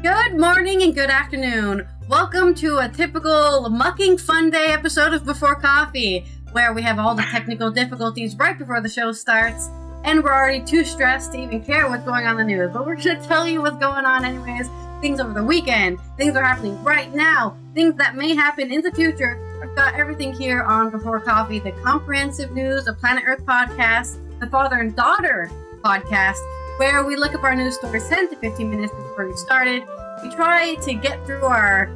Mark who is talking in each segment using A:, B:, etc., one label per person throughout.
A: Good morning and good afternoon. Welcome to a typical Mucking Fonday episode of Before Coffee, where we have all the technical difficulties right before the show starts, and we're already too stressed to even care what's going on in the news. But we're going to tell you what's going on anyways. Things over the weekend, things are happening right now, things that may happen in the future. I've got everything here on Before Coffee, the comprehensive news, the Planet Earth podcast, the father and daughter podcast, where we look up our news stories 10 to 15 minutes before we started. We try to get through our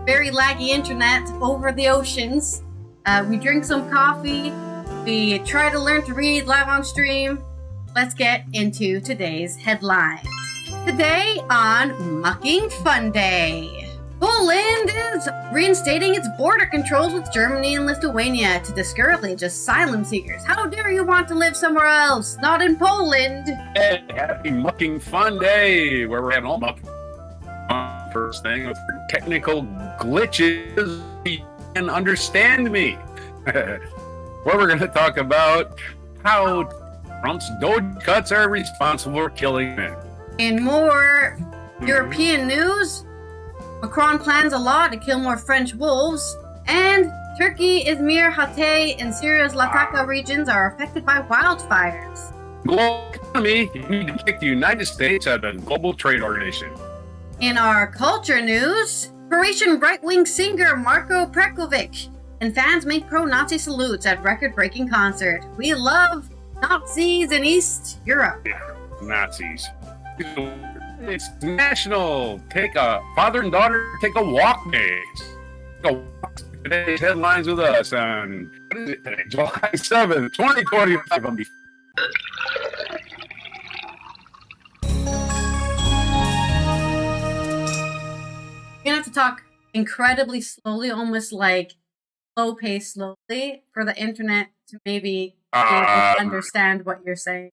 A: very laggy internet over the oceans. We drink some coffee. We try to learn to read live on stream. Let's get into today's headlines. Today on Mucking Fonday, Poland is reinstating its border controls with Germany and Lithuania to discourage asylum seekers. How dare you want to live somewhere else, not in Poland?
B: Hey, happy Mucking Fonday, where we're having all muck. First thing with technical glitches, you can understand me. Where we're going to talk about how Trump's DOGE cuts are responsible for killing men.
A: In more European news, Macron plans a law to kill more French wolves, and Turkiye, Izmir, Hatay, and Syria's Latakia regions are affected by wildfires.
B: Global economy, you need to kick the United States out of the Global Trade Organization.
A: In our culture news, Croatian right-wing singer Marco Prekovic and fans make pro-Nazi salutes at record-breaking concert. We love Nazis in East Europe.
B: Yeah, Nazis. It's national. Take a father and daughter take a walk days. Take a walk. Today's headlines with us on what is it today? July 7th, 2025.
A: You're gonna have to talk incredibly slowly, almost like slow pace slowly, for the internet to maybe understand what you're saying.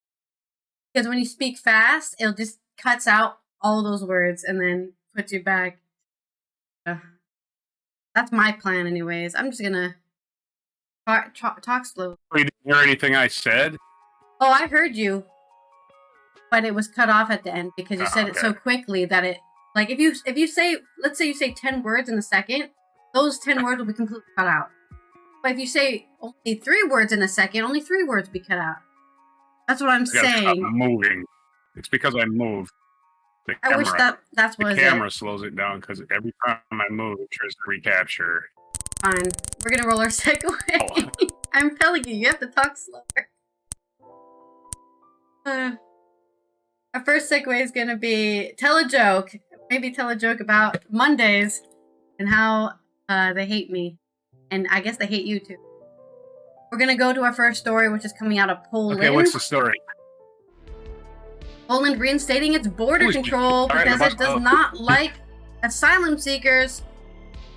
A: Because when you speak fast, it just cuts out all those words and then puts you back. That's my plan, anyways. I'm just gonna talk slow.
B: You didn't hear anything I said?
A: Oh, I heard you, but it was cut off at the end because you said it so quickly that it. Like if you say, let's say you say 10 words in a second, those 10 words will be completely cut out. But if you say only 3 words in a second, only 3 words will be cut out. That's what I'm saying.
B: Stop moving. It's because I move.
A: I wish that's what
B: the camera slows it down because every time I move, it tries to recapture.
A: Fine. We're gonna roll our segue. Oh. I'm telling you, you have to talk slower. Our first segue is gonna be tell a joke. Maybe tell a joke about Mondays and how they hate me. And I guess they hate you too. We're going to go to our first story, which is coming out of Poland.
B: Okay, what's the story?
A: Poland reinstating its border control because it does not like asylum seekers.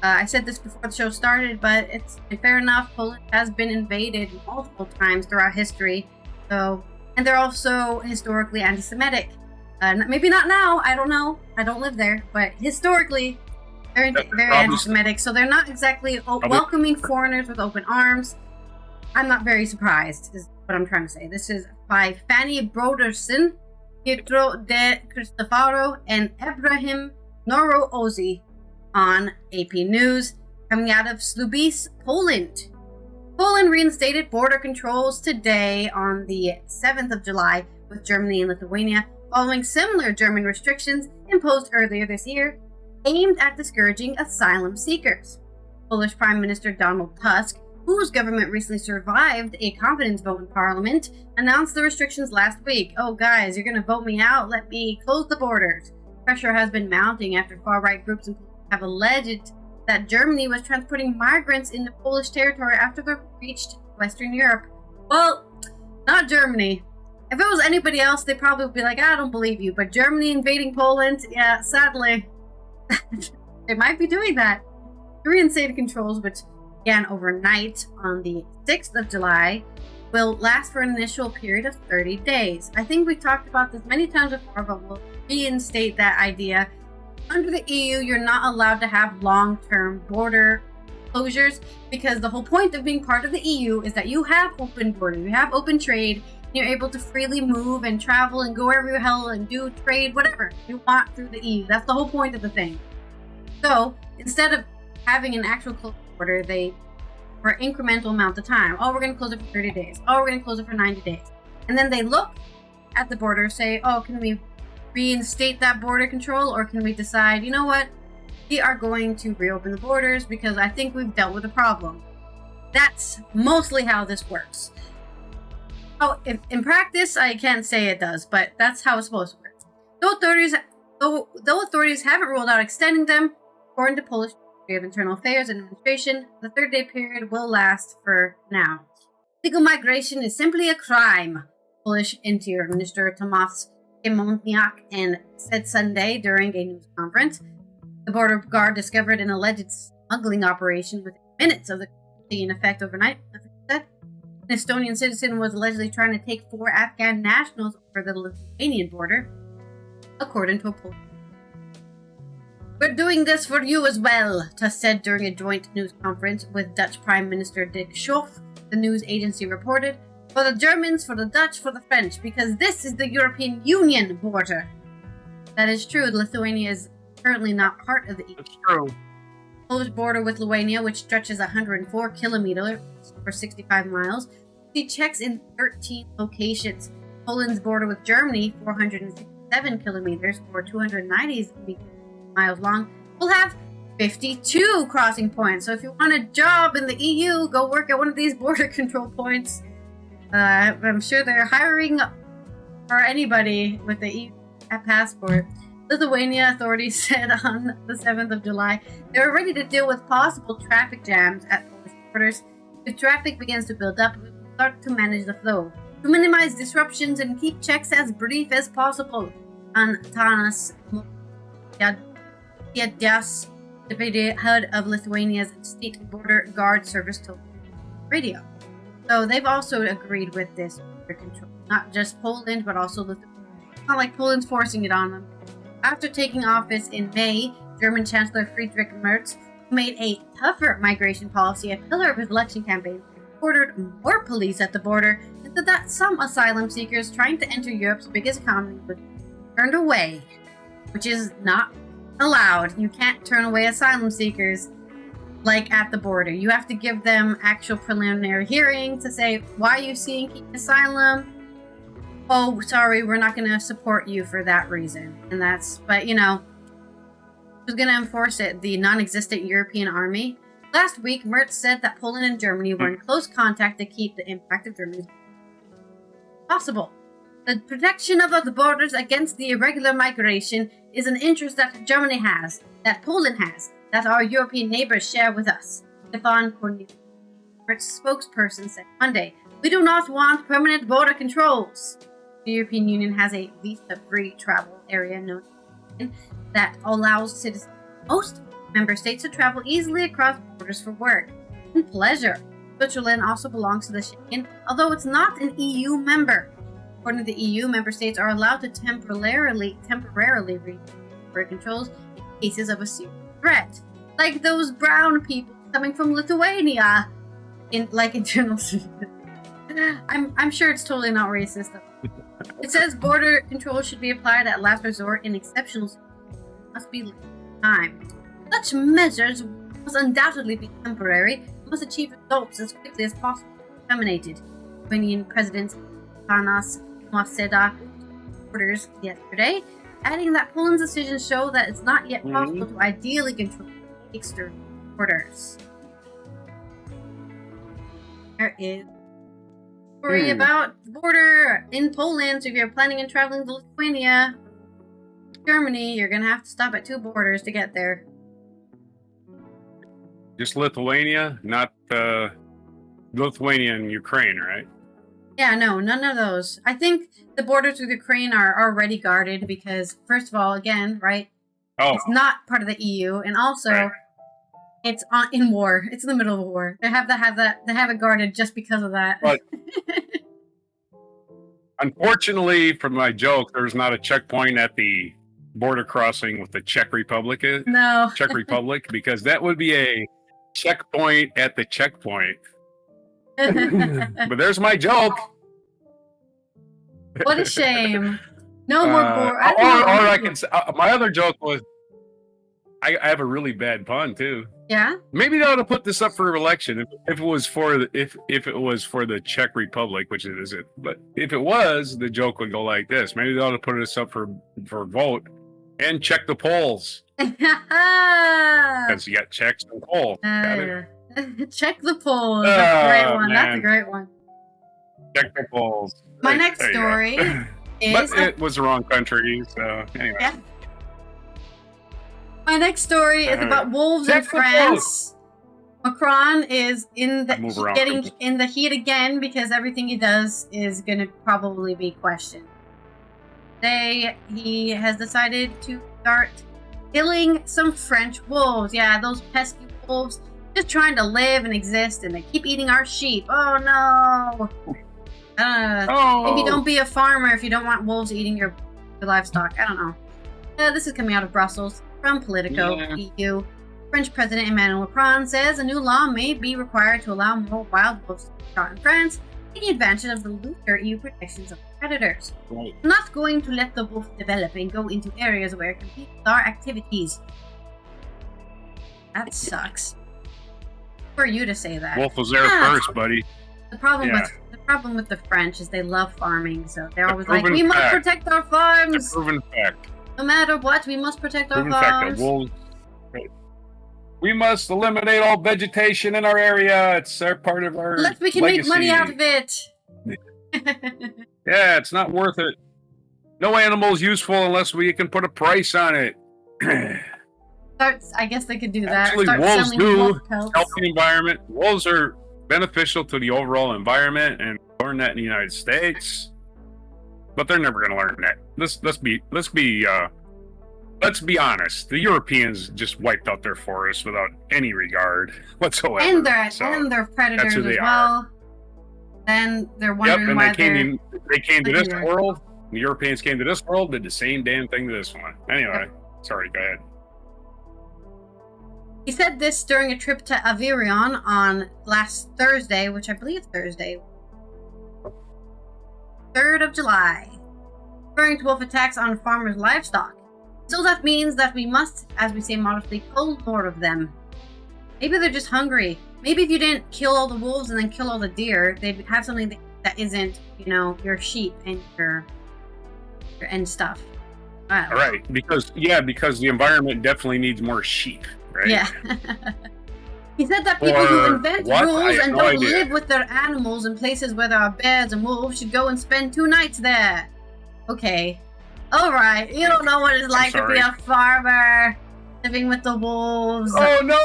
A: I said this before the show started, but it's fair enough. Poland has been invaded multiple times throughout history. And they're also historically anti-Semitic. Maybe not now, I don't know. I don't live there. But historically, they're very anti-Semitic. So they're not exactly welcoming foreigners with open arms. I'm not very surprised, is what I'm trying to say. This is by Fanny Brodersen, Pietro de Cristofaro, and Ibrahim Noro-Ozi on AP News, coming out of Słubice, Poland. Poland reinstated border controls today on the 7th of July with Germany and Lithuania, following similar German restrictions imposed earlier this year, aimed at discouraging asylum seekers. Polish Prime Minister Donald Tusk, whose government recently survived a confidence vote in Parliament, announced the restrictions last week. Oh guys, you're gonna vote me out? Let me close the borders. Pressure has been mounting after far-right groups in Poland have alleged that Germany was transporting migrants into Polish territory after they reached Western Europe. Well, not Germany. If it was anybody else, they probably would be like, I don't believe you. But Germany invading Poland, yeah, sadly, they might be doing that. The reinstated controls, which began overnight on the 6th of July, will last for an initial period of 30 days. I think we've talked about this many times before, but we'll reinstate that idea. Under the EU, you're not allowed to have long-term border closures because the whole point of being part of the EU is that you have open borders, you have open trade, You're able to freely move and travel and go wherever the hell and do trade, whatever you want through the EU. That's the whole point of the thing. So instead of having an actual closed border, they for an incremental amount of time. Oh, we're going to close it for 30 days. Oh, we're going to close it for 90 days. And then they look at the border, say, oh, can we reinstate that border control? Or can we decide, you know what? We are going to reopen the borders because I think we've dealt with the problem. That's mostly how this works. Oh, in practice, I can't say it does, but that's how it's supposed to work. Though authorities haven't ruled out extending them, according to Polish Ministry of Internal Affairs and Administration, the 30-day period will last for now. Illegal migration is simply a crime, Polish Interior Minister Tomasz Siemoniak said Sunday during a news conference. The border guard discovered an alleged smuggling operation within minutes of the in effect overnight, said. An Estonian citizen was allegedly trying to take 4 Afghan nationals over the Lithuanian border, according to a Polish. We're doing this for you as well, Tusk said during a joint news conference with Dutch Prime Minister Dick Schoof, the news agency reported. For the Germans, for the Dutch, for the French, because this is the European Union border. That is true. Lithuania is currently not part of the EU.
B: That's true.
A: Polish border with Lithuania, which stretches 104 kilometers or 65 miles, see checks in 13 locations. Poland's border with Germany, 467 kilometers or 290 miles long, will have 52 crossing points. So if you want a job in the EU, go work at one of these border control points. I'm sure they're hiring for anybody with the EU passport. Lithuania authorities said on the 7th of July they were ready to deal with possible traffic jams at the borders. If traffic begins to build up, we will start to manage the flow. To minimize disruptions and keep checks as brief as possible, Antanas Mokėdas, deputy head of Lithuania's State Border Guard Service, told radio. So they've also agreed with this border control. Not just Poland, but also Lithuania. It's not like Poland's forcing it on them. After taking office in May, German Chancellor Friedrich Merz, who made a tougher migration policy a pillar of his election campaign, ordered more police at the border and said that some asylum seekers trying to enter Europe's biggest economy would be turned away, which is not allowed. You can't turn away asylum seekers like at the border. You have to give them actual preliminary hearing to say, why are you seeking asylum? Oh, sorry, we're not going to support you for that reason. And but who's going to enforce it? The non-existent European army? Last week, Merz said that Poland and Germany were in close contact to keep the impact of Germany's possible. The protection of the borders against the irregular migration is an interest that Germany has, that Poland has, that our European neighbors share with us, Stefan Cornelius, Merz spokesperson, said Monday. We do not want permanent border controls. The European Union has a visa-free travel area known that allows citizens of most member states to travel easily across borders for work and pleasure. Switzerland also belongs to the Schengen, although it's not an EU member. According to the EU, member states are allowed to temporarily reach border controls in cases of a serious threat, like those brown people coming from Lithuania, in internal citizens. I'm sure it's totally not racist. It says border control should be applied at last resort in exceptional situations. Must be time. Such measures must undoubtedly be temporary and must achieve results as quickly as possible. Terminated. Ukrainian President Panas Maseda orders yesterday, adding that Poland's decisions show that it's not yet possible to ideally control external borders. There is story about the border in Poland. So if you're planning on traveling to Lithuania, Germany, you're gonna have to stop at 2 borders to get there.
B: Just Lithuania, not Lithuania and Ukraine, right?
A: Yeah, no, none of those. I think the borders with Ukraine are already guarded because, first of all, again, right?
B: Oh,
A: it's not part of the EU, and also it's in war. It's in the middle of a war. They have it guarded just because of that.
B: But unfortunately, for my joke, there's not a checkpoint at the border crossing with the Czech Republic.
A: No.
B: Czech Republic, because that would be a checkpoint at the checkpoint. But there's my joke.
A: What a shame. No more boar.
B: Or I can say, my other joke was, I have a really bad pun too.
A: Yeah.
B: Maybe they ought to put this up for election if it was for the if it was for the Czech Republic, which it isn't. But if it was, the joke would go like this. Maybe they ought to put this up for vote and check the polls. Because you got Czechs and polls.
A: Check the polls. That's a great one.
B: Man.
A: That's a great one.
B: Check the polls.
A: My next story is.
B: But it was the wrong country, so anyway.
A: Yeah. My next story is about wolves in France. Macron is getting in the heat again because everything he does is going to probably be questioned. Today, he has decided to start killing some French wolves. Yeah, those pesky wolves just trying to live and exist, and they keep eating our sheep. Oh no! Maybe don't be a farmer if you don't want wolves eating your livestock. I don't know. This is coming out of Brussels. From Politico, EU, French President Emmanuel Macron says a new law may be required to allow more wild wolves to be shot in France, taking advantage of the looser EU protections of predators. Right. I'm not going to let the wolf develop and go into areas where it competes with our activities. That sucks. For you to say that.
B: Wolf was there first, buddy.
A: The problem with the French is they love farming, so they're always like, we must protect our farms.
B: It's a proven fact.
A: No matter what, we must protect our farms.
B: We must eliminate all vegetation in our area. It's part of our
A: we can
B: legacy.
A: Make money out of it.
B: Yeah, it's not worth it. No animal is useful unless we can put a price on it.
A: I guess they could do that.
B: Actually, wolves do help the environment. Wolves are beneficial to the overall environment, and learn that in the United States. But they're never going to learn that. Let's be honest. The Europeans just wiped out their forests without any regard whatsoever.
A: And they're predators as well. And they're wondering why
B: they came to this world. The Europeans came to this world, did the same damn thing to this one. Anyway, sorry, go ahead.
A: He said this during a trip to Avirion on last Thursday, which I believe is Thursday. 3rd of July, referring to wolf attacks on farmers' livestock. So that means that we must, as we say modestly, kill more of them. Maybe they're just hungry. Maybe if you didn't kill all the wolves and then kill all the deer, they'd have something that isn't, your sheep and your and stuff. All
B: right, because the environment definitely needs more sheep, right?
A: Yeah. He said that people who invent rules and don't live with their animals in places where there are bears and wolves should go and spend 2 nights there. Okay. Alright, you don't know what it's like to be a farmer, living with the wolves.
B: Oh no!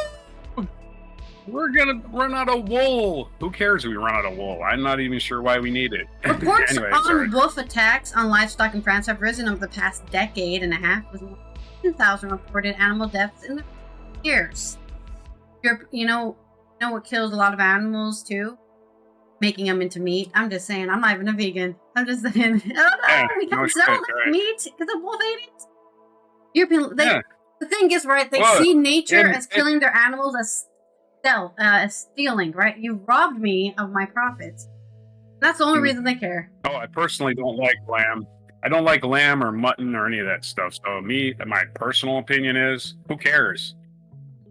B: We're gonna run out of wool. Who cares if we run out of wool? I'm not even sure why we need it.
A: Reports on wolf attacks on livestock in France have risen over the past decade and a half, with more than 10,000 reported animal deaths in the years. You know what kills a lot of animals too? Making them into meat. I'm just saying, I'm not even a vegan. I'm just saying, we can't sell meat because the wolf ate it. The thing is, right, they see nature as killing their animals as stealing, right? You robbed me of my profits. That's the only reason they care.
B: Oh, I personally don't like lamb. I don't like lamb or mutton or any of that stuff. So my personal opinion is, who cares?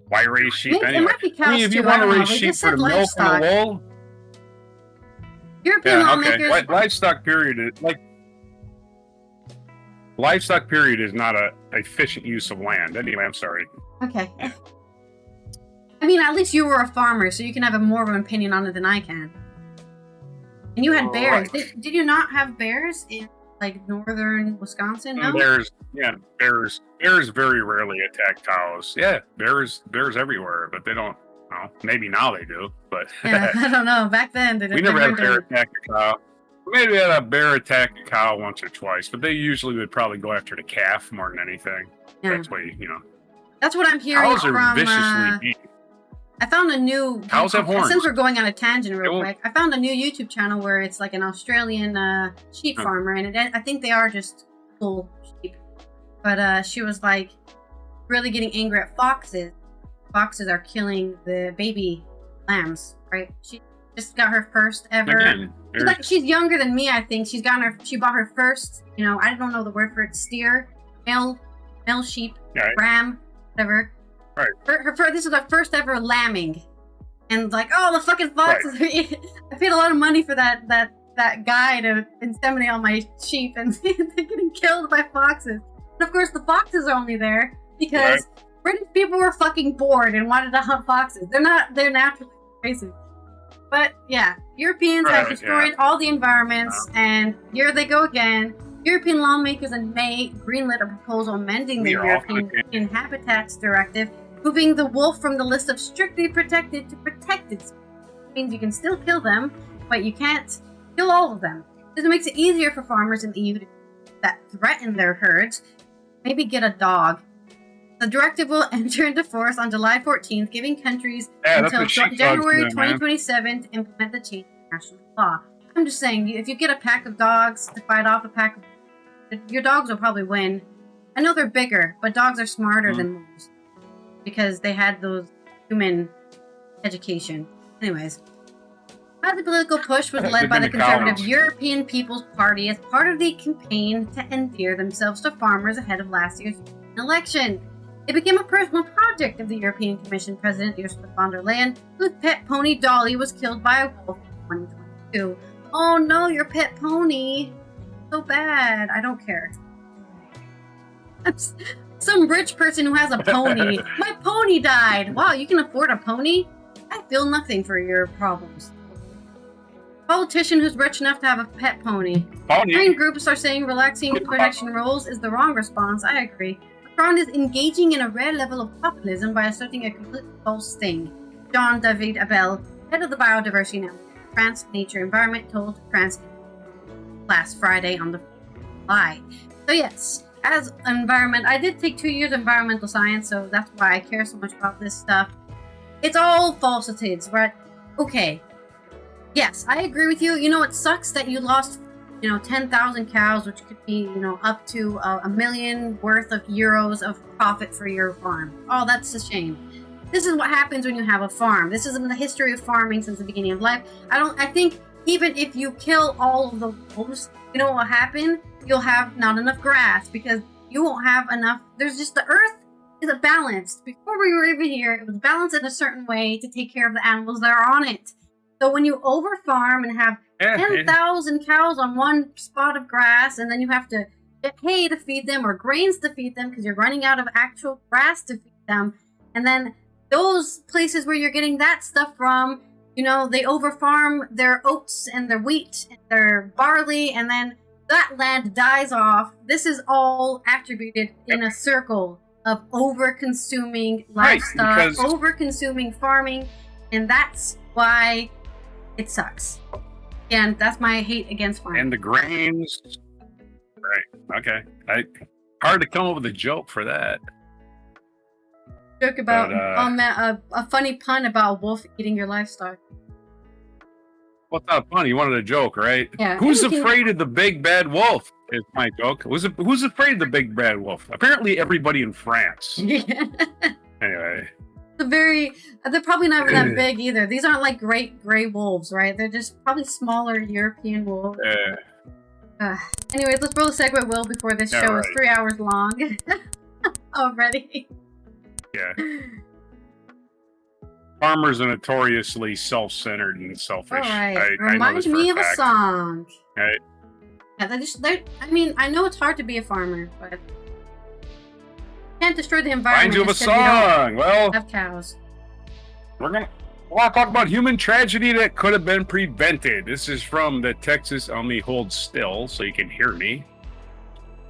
B: Why raise sheep anyway?
A: It might be cows
B: if you want to raise sheep for the milk and the wool,
A: European lawmakers.
B: Livestock period is not a efficient use of land. Anyway, I'm sorry.
A: Okay. I mean, at least you were a farmer, so you can have more of an opinion on it than I can. And you had bears. Right. Did you not have bears in northern Wisconsin? No?
B: Bears very rarely attack cows. Yeah, bears everywhere, but they don't. Well, maybe now they do, but
A: yeah, I don't know. Back then,
B: we never had a bear attack a cow. Maybe we had a bear attack a cow once or twice, but they usually would probably go after the calf more than anything. Yeah. That's why
A: That's what I'm hearing
B: cows are viciously beat.
A: I found a new
B: cows have horns.
A: Since we're going on a tangent real quick, I found a new YouTube channel where it's like an Australian sheep farmer, and I think they are just full sheep. But she was like really getting angry at foxes. Foxes are killing the baby lambs, right? just got her first ever.
B: Again,
A: She's younger than me, I think. She bought her first, I don't know the word for it, steer, male sheep, ram, whatever.
B: Right.
A: This is her first ever lambing. And like, oh, the fucking foxes are eating. I paid a lot of money for that guy to inseminate all my sheep, and they're getting killed by foxes. And of course, the foxes are only there because British people were fucking bored and wanted to hunt foxes. They're naturally invasive. But yeah, Europeans have destroyed all the environments, and here they go again. European lawmakers in May greenlit a proposal amending the European Habitats Directive, moving the wolf from the list of strictly protected to protected species. It means you can still kill them, but you can't kill all of them. This makes it easier for farmers in the EU that threaten their herds. Maybe get a dog. The directive will enter into force on July 14th, giving countries until January 2027 to implement the change in national law. I'm just saying, if you get a pack of dogs to fight off a pack of... Your dogs will probably win. I know they're bigger, but dogs are smarter than wolves. Because they had those human education. Anyways. The political push was led by the conservative European People's Party as part of the campaign to endear themselves to farmers ahead of last year's election. It became a personal project of the European Commission President Ursula von der Leyen, whose pet pony Dolly was killed by a wolf in 2022. Oh no, your pet pony. So bad. I don't care. Some rich person who has a pony. My pony died. Wow, you can afford a pony? I feel nothing for your problems. Politician who's rich enough to have a pet pony. Green groups are saying relaxing protection rules is the wrong response. I agree. Macron is engaging in a rare level of populism by asserting a completely false thing. Jean-David Abel, head of the Biodiversity Network, France Nature Environment, told France last Friday on the July. So yes, as environment, I did take 2 years of environmental science, so that's why I care so much about this stuff. It's all falsehoods, right? Okay. Yes, I agree with you. It sucks that you lost, 10,000 cows, which could be, up to $1 million worth of euros of profit for your farm. Oh, that's a shame. This is what happens when you have a farm. This is in the history of farming since the beginning of life. I think even if you kill all of the wolves, you know what will happen? You'll have not enough grass because you won't have enough. There's just the earth is balanced. Before we were even here, it was balanced in a certain way to take care of the animals that are on it. So when you overfarm and have 10,000 cows on one spot of grass, and then you have to get hay to feed them or grains to feed them because you're running out of actual grass to feed them, and then those places where you're getting that stuff from, they overfarm their oats and their wheat and their barley, and then that land dies off. This is all attributed in a circle of over-consuming livestock, over-consuming farming, and that's why it sucks. And that's my hate against farming.
B: And the grains. Right. Okay. Hard to come up with a joke for that.
A: Joke about a funny pun about a wolf eating your livestock.
B: Well, it's not funny. You wanted a joke, right?
A: Yeah.
B: Who's afraid of the big bad wolf? Is my joke. Who's afraid of the big bad wolf? Apparently, everybody in France. Anyway.
A: They're probably not that big either. These aren't like great gray wolves, right? They're just probably smaller European wolves. Anyways, let's roll the segue, Will, before this show is 3 hours long already.
B: Yeah. Farmers are notoriously self-centered and selfish.
A: All right. Reminds me of a song.
B: Right.
A: Yeah, I know it's hard to be a farmer, but can't destroy the environment.
B: Reminds you of a song. Well,
A: have cows.
B: We're gonna talk about human tragedy that could have been prevented. This is from the Texas. Let me hold still so you can hear me.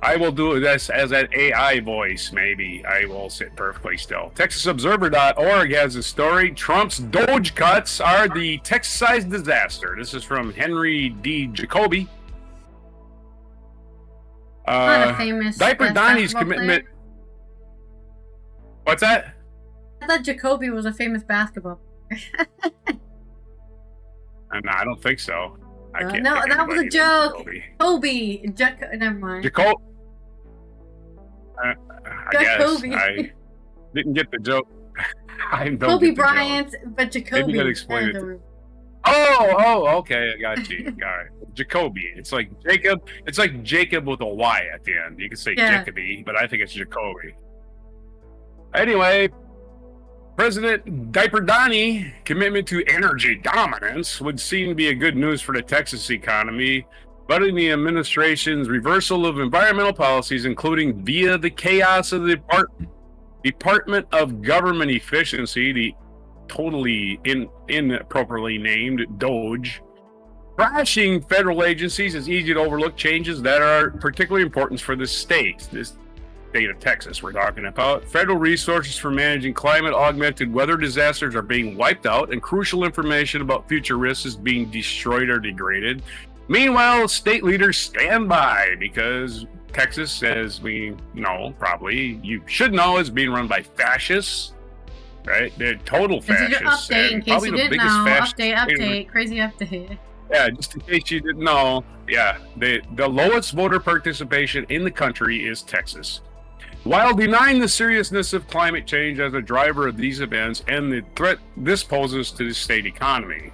B: I will do this as an AI voice. Maybe I will sit perfectly still. TexasObserver.org has a story. Trump's DOGE cuts are the Texas-sized disaster. This is from Henry D. Jacoby.
A: Not a famous
B: Diaper Donnie's commitment.
A: Player.
B: What's that?
A: I thought Jacoby was a famous basketball player.
B: No, I don't think so. I can't.
A: No, that was a joke. Kobe. Never mind.
B: Jacoby. I guess I didn't get the joke. I know
A: Kobe Bryant, but Jacoby.
B: Maybe you gotta explain it. Okay, I got you. Got it. Jacoby. It's like Jacob. It's like Jacob with a Y at the end. You can say Jacoby, but I think it's Jacoby. Anyway, President Diaper Donnie commitment to energy dominance would seem to be a good news for the Texas economy, but in the administration's reversal of environmental policies, including via the chaos of the Department of Government Efficiency, the totally inappropriately named DOGE, crashing federal agencies is easy to overlook changes that are particularly important for the state. This state of Texas we're talking about. Federal resources for managing climate-augmented weather disasters are being wiped out, and crucial information about future risks is being destroyed or degraded. Meanwhile, state leaders stand by because Texas, as we know, probably you should know, is being run by fascists. Right? They're total fascists.
A: Update in case you didn't know. Update, crazy update.
B: Yeah, just in case you didn't know. Yeah, the lowest voter participation in the country is Texas. While denying the seriousness of climate change as a driver of these events and the threat this poses to the state economy.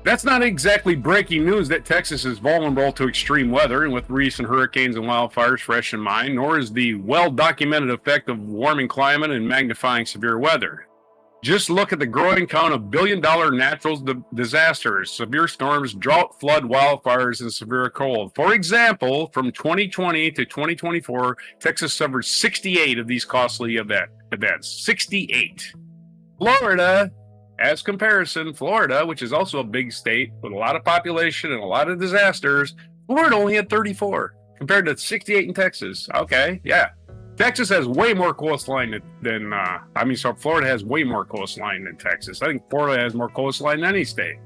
B: That's not exactly breaking news that Texas is vulnerable to extreme weather, and with recent hurricanes and wildfires fresh in mind, nor is the well-documented effect of warming climate and magnifying severe weather. Just look at the growing count of billion-dollar natural disasters, severe storms, drought, flood, wildfires, and severe cold. For example, from 2020 to 2024, Texas suffered 68 of these costly events. 68. Florida, as comparison, Florida, which is also a big state with a lot of population and a lot of disasters, Florida only had 34 compared to 68 in Texas. Okay, yeah. Texas has way more coastline than Florida has way more coastline than Texas. I think Florida has more coastline than any state.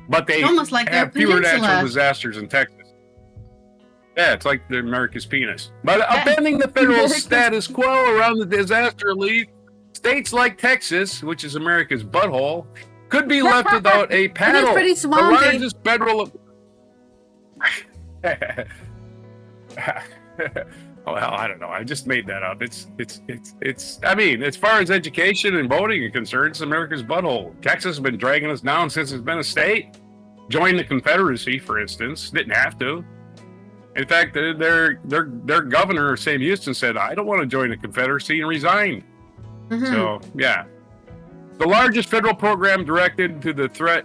B: But they
A: almost like
B: have fewer natural disasters in Texas. Yeah, it's like the America's penis. But upending the federal status quo around the disaster relief, states like Texas, which is America's butthole, could be left without a paddle.
A: It is pretty small.
B: The largest federal... Well, I don't know. I just made that up. It's. I mean, as far as education and voting are concerned, it's America's butthole. Texas has been dragging us down since it's been a state. Joined the Confederacy, for instance, didn't have to. In fact, their governor, Sam Houston, said, "I don't want to join the Confederacy," and resigned. Mm-hmm. So, yeah, the largest federal program directed to the threat.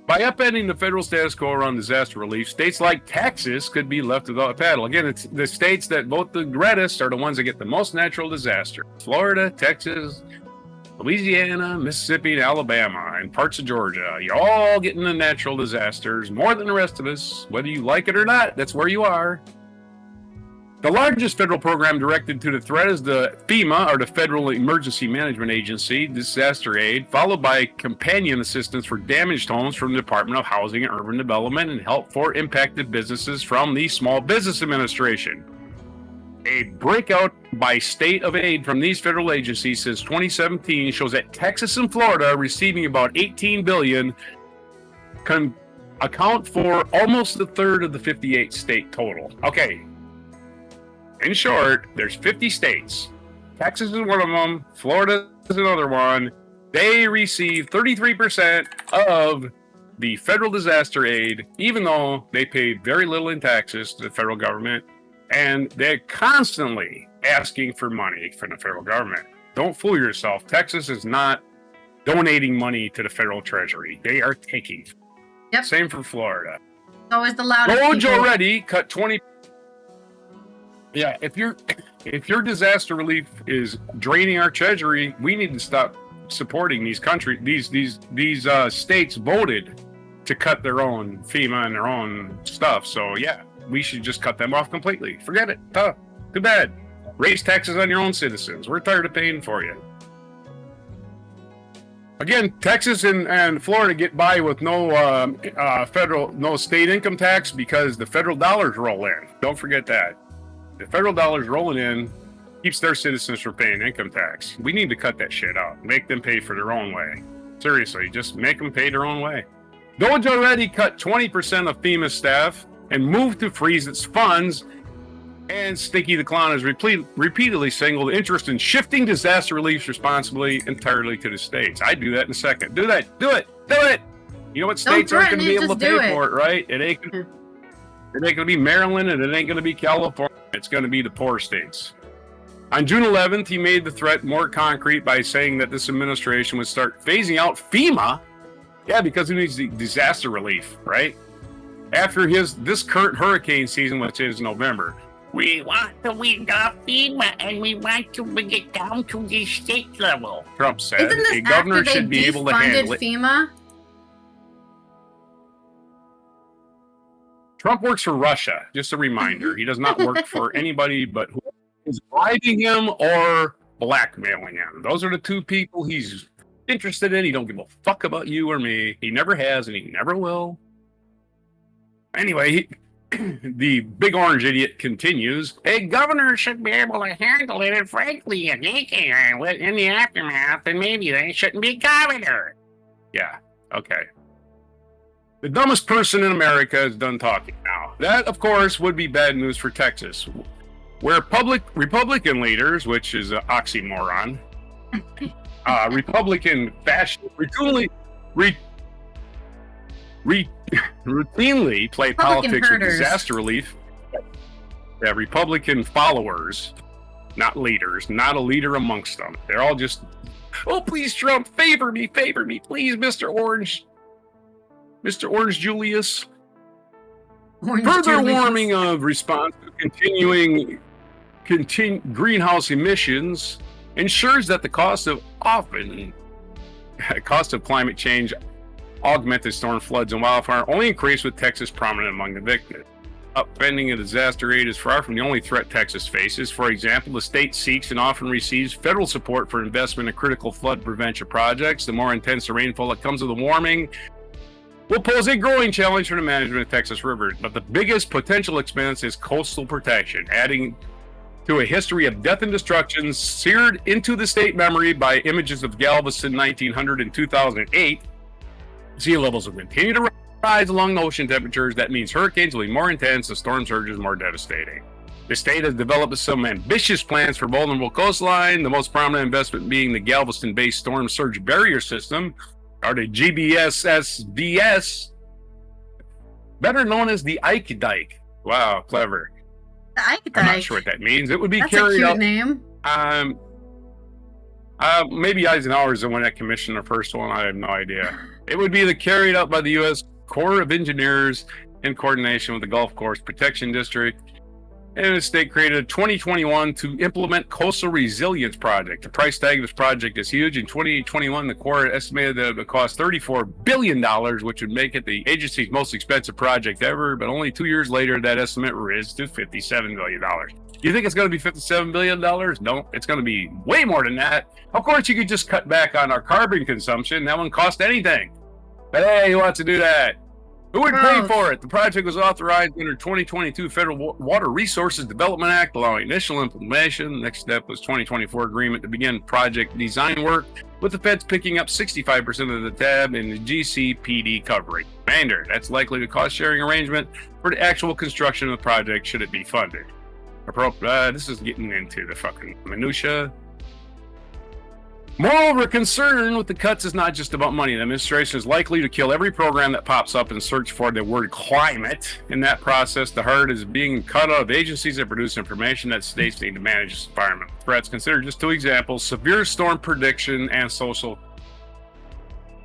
B: By upending the federal status quo around disaster relief, states like Texas could be left without a paddle. Again, it's the states that vote the reddest are the ones that get the most natural disaster. Florida, Texas, Louisiana, Mississippi, and Alabama, and parts of Georgia. You're all getting the natural disasters more than the rest of us. Whether you like it or not, that's where you are. The largest federal program directed to the threat is the FEMA, or the Federal Emergency Management Agency, disaster aid, followed by companion assistance for damaged homes from the Department of Housing and Urban Development, and help for impacted businesses from the Small Business Administration. A breakout by state of aid from these federal agencies since 2017 shows that Texas and Florida, receiving about $18 billion, can account for almost a third of the 58 state total. Okay. In short, there's 50 states. Texas is one of them. Florida is another one. They receive 33% of the federal disaster aid, even though they paid very little in taxes to the federal government. And they're constantly asking for money from the federal government. Don't fool yourself. Texas is not donating money to the federal treasury. They are taking.
A: Yep.
B: Same for Florida.
A: Always the loudest.
B: DOGE already cut 20. Yeah, if your disaster relief is draining our treasury, we need to stop supporting these countries. These states voted to cut their own FEMA and their own stuff. So yeah, we should just cut them off completely. Forget it. Too bad. Raise taxes on your own citizens. We're tired of paying for you. Again, Texas and Florida get by with no state income tax because the federal dollars roll in. Don't forget that. The federal dollars rolling in keeps their citizens from paying income tax. We need to cut that shit out. Make them pay for their own way. Seriously, just make them pay their own way. DOGE already cut 20% of FEMA staff and moved to freeze its funds And Stinky the Clown has repeatedly signaled interest in shifting disaster relief responsibility entirely to the states. I'd do that in a second. Do that. Do it. Do it. You know what states aren't going to be able to pay for it, right? It ain't going to be Maryland, and it ain't going to be California. It's going to be the poor states. On June 11th, he made the threat more concrete by saying that this administration would start phasing out FEMA. Yeah, because it needs disaster relief, right? After this current hurricane season, which is November.
C: We want to win off FEMA, and we want to bring it down to the state level.
B: Trump said
A: Isn't this
B: a governor
A: after
B: should be able to handle it.
A: FEMA?
B: Trump works for Russia. Just a reminder. He does not work for anybody but who is bribing him or blackmailing him. Those are the two people he's interested in. He don't give a fuck about you or me. He never has, and he never will. Anyway, the big orange idiot continues.
C: A governor should be able to handle it, and frankly, if they can handle it in the aftermath, then maybe they shouldn't be governor.
B: Yeah, okay. The dumbest person in America is done talking now. That, of course, would be bad news for Texas, where Republican leaders, which is an oxymoron, Republican fascist, routinely play politics with disaster relief. Yeah, Republican followers, not leaders, not a leader amongst them. They're all just, oh, please, Trump, favor me, please, Mr. Orange Julius. Further warming of response to continuing greenhouse emissions ensures that the cost of climate change, augmented storm floods and wildfire only increase, with Texas prominent among the victims. Upending a disaster aid is far from the only threat Texas faces. For example, the state seeks and often receives federal support for investment in critical flood prevention projects. The more intense the rainfall that comes with the warming will pose a growing challenge for the management of Texas rivers. But the biggest potential expense is coastal protection, adding to a history of death and destruction seared into the state memory by images of Galveston 1900 and 2008. Sea levels will continue to rise along the ocean temperatures. That means hurricanes will be more intense and storm surges more devastating. The state has developed some ambitious plans for vulnerable coastline, the most prominent investment being the Galveston-based storm surge barrier system, or the GBSSBS, better known as the Ike Dike. Wow, clever.
A: The Ike Dike.
B: I'm not sure what that means. It would be
A: That's
B: carried
A: a cute
B: out.
A: name.
B: Maybe Eisenhower's the one that commissioned the first one. I have no idea. It would be carried out by the U.S. Corps of Engineers in coordination with the Gulf Coast Protection District. And the state created 2021 to implement Coastal Resilience Project. The price tag of this project is huge. In 2021, the Corps estimated that it would cost $34 billion, which would make it the agency's most expensive project ever. But only 2 years later, that estimate rose to $57 billion. You think it's going to be $57 billion? No, it's going to be way more than that. Of course, you could just cut back on our carbon consumption. That wouldn't cost anything. But hey, who wants to do that? Who would pay for it? The project was authorized under 2022 Federal Water Resources Development Act, allowing initial implementation. The next step was 2024 agreement to begin project design work, with the feds picking up 65% of the tab in the GCPD covering. Remainder, that's likely the cost-sharing arrangement for the actual construction of the project should it be funded. This is getting into the fucking minutia. Moreover, concern with the cuts is not just about money. The administration is likely to kill every program that pops up and search for the word climate. In that process, the heart is being cut out of agencies that produce information that states need to manage environmental threats. Consider just two examples: severe storm prediction and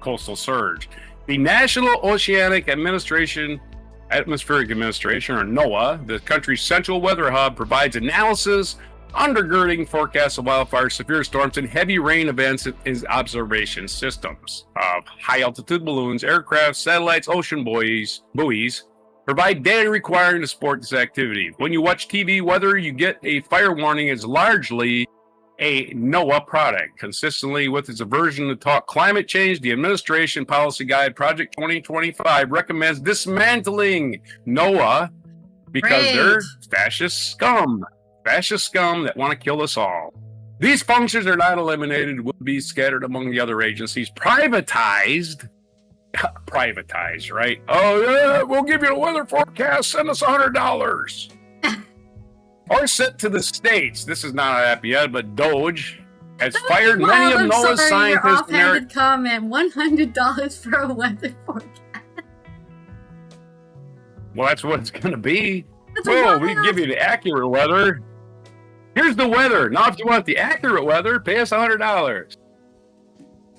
B: coastal surge. The National Oceanic Atmospheric Administration, or NOAA, the country's central weather hub, provides analysis undergirding forecasts of wildfires, severe storms, and heavy rain events in observation systems of high-altitude balloons, aircraft, satellites, ocean buoys provide data required to support this activity. When you watch TV, whether you get a fire warning is largely a NOAA product. Consistently with its aversion to talk climate change, the administration policy guide Project 2025 recommends dismantling NOAA because they're fascist scum that want to kill us all. These functions are not eliminated, will be scattered among the other agencies, privatized, right? Oh, yeah, we'll give you a weather forecast, send us $100. or sent to the States. This is not up yet, but DOGE has fired
A: Well,
B: many of
A: I'm
B: NOAA's
A: sorry, your
B: scientists.
A: offhanded comment, $100 for a weather forecast.
B: Well, that's what it's going to be.
A: That's a
B: Whoa,
A: lot.
B: we can give you the accurate weather. Here's the weather. Now, if you want the accurate weather, pay us $100.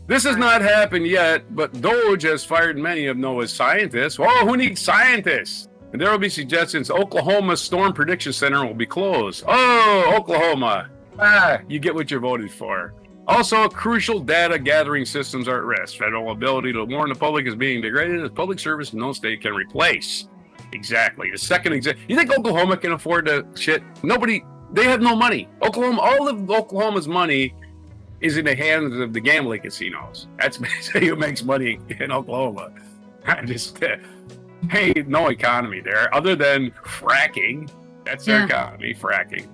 B: This has not happened yet, but DOGE has fired many of NOAA's scientists. Oh, who needs scientists? And there will be suggestions. Oklahoma's Storm Prediction Center will be closed. Oh, Oklahoma. You get what you voted for. Also, crucial data gathering systems are at risk. Federal ability to warn the public is being degraded as public service no state can replace. Exactly. The second example. You think Oklahoma can afford the shit? Nobody. They have no money. Oklahoma. All of Oklahoma's money is in the hands of the gambling casinos. That's basically who makes money in Oklahoma. Hey, no economy there other than fracking. That's their economy, fracking.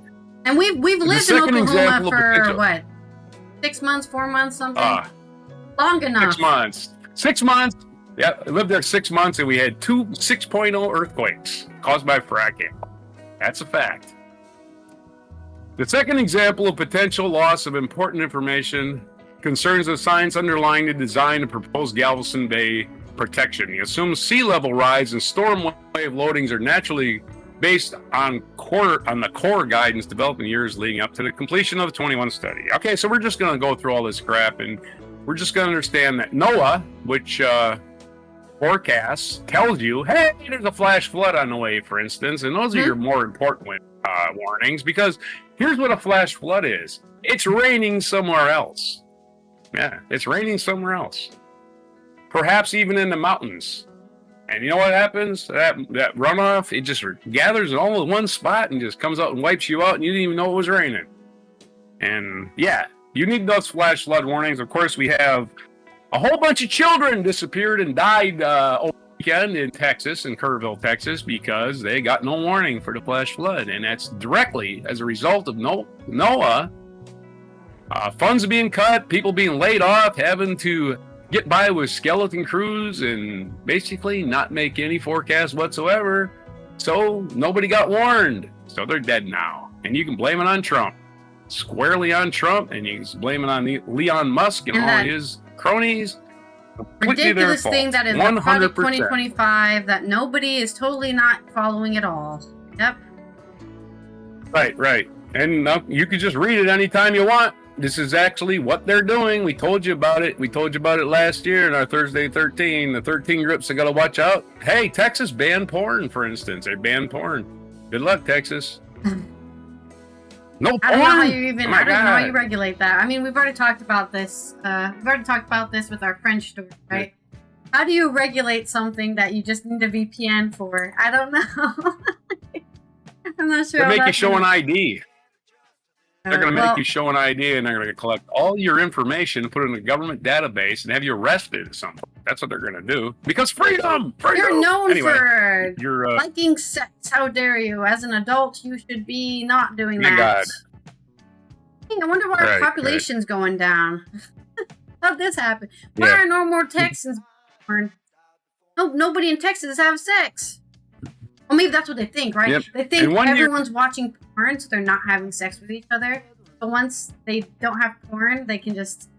A: And we've lived in Oklahoma for what? 6 months, 4 months, something? Long enough.
B: 6 months. 6 months. Yeah, I lived there 6 months and we had 2 6.0 earthquakes caused by fracking. That's a fact. The second example of potential loss of important information concerns the science underlying the design of proposed Galveston Bay protection. He assumes sea level rise and storm wave loadings are naturally based on the core guidance developed in years leading up to the completion of the 21 study. Okay, so we're just going to go through all this crap and we're just going to understand that NOAA, which forecasts, tells you, hey, there's a flash flood on the way, for instance, and those are your more important warnings, because here's what a flash flood is. It's raining somewhere else. Yeah, it's raining somewhere else. Perhaps even in the mountains. And you know what happens? That runoff, it just gathers in all in one spot and just comes out and wipes you out, and you didn't even know it was raining. And yeah, you need those flash flood warnings. Of course, we have a whole bunch of children disappeared and died over the weekend in Texas, in Kerrville, Texas, because they got no warning for the flash flood. And that's directly as a result of NOAA, funds being cut, people being laid off, having to get by with skeleton crews and basically not make any forecast whatsoever. So nobody got warned. So they're dead now. And you can blame it on Trump. Squarely on Trump, and you can blame it on Elon Musk and all his cronies.
A: Ridiculous thing that is 100% Project 2025 that nobody is totally not following at all. Yep.
B: Right. And you can just read it anytime you want. This is actually what they're doing. We told you about it. We told you about it last year in our Thursday 13. The 13 groups that got to watch out. Hey, Texas banned porn, for instance. They banned porn. Good luck, Texas. No porn.
A: I don't know how you even. I don't know how you regulate that. I mean, we've already talked about this. We've already talked about this with our French story, right? How do you regulate something that you just need a VPN for? I don't know. I'm not sure.
B: They make you show an ID. They're going to make you show an ID, and they're going to collect all your information, put it in a government database, and have you arrested or something. That's what they're going to do. Because freedom!
A: You're known for liking sex. How dare you? As an adult, you should be not doing that.
B: God.
A: Hey, I wonder why our population's going down. How'd this happen? Why are no more Texans born? Nobody in Texas have sex. Well, maybe that's what they think, right?
B: Yep.
A: They think everyone's watching porn, so they're not having sex with each other. But once they don't have porn, they can just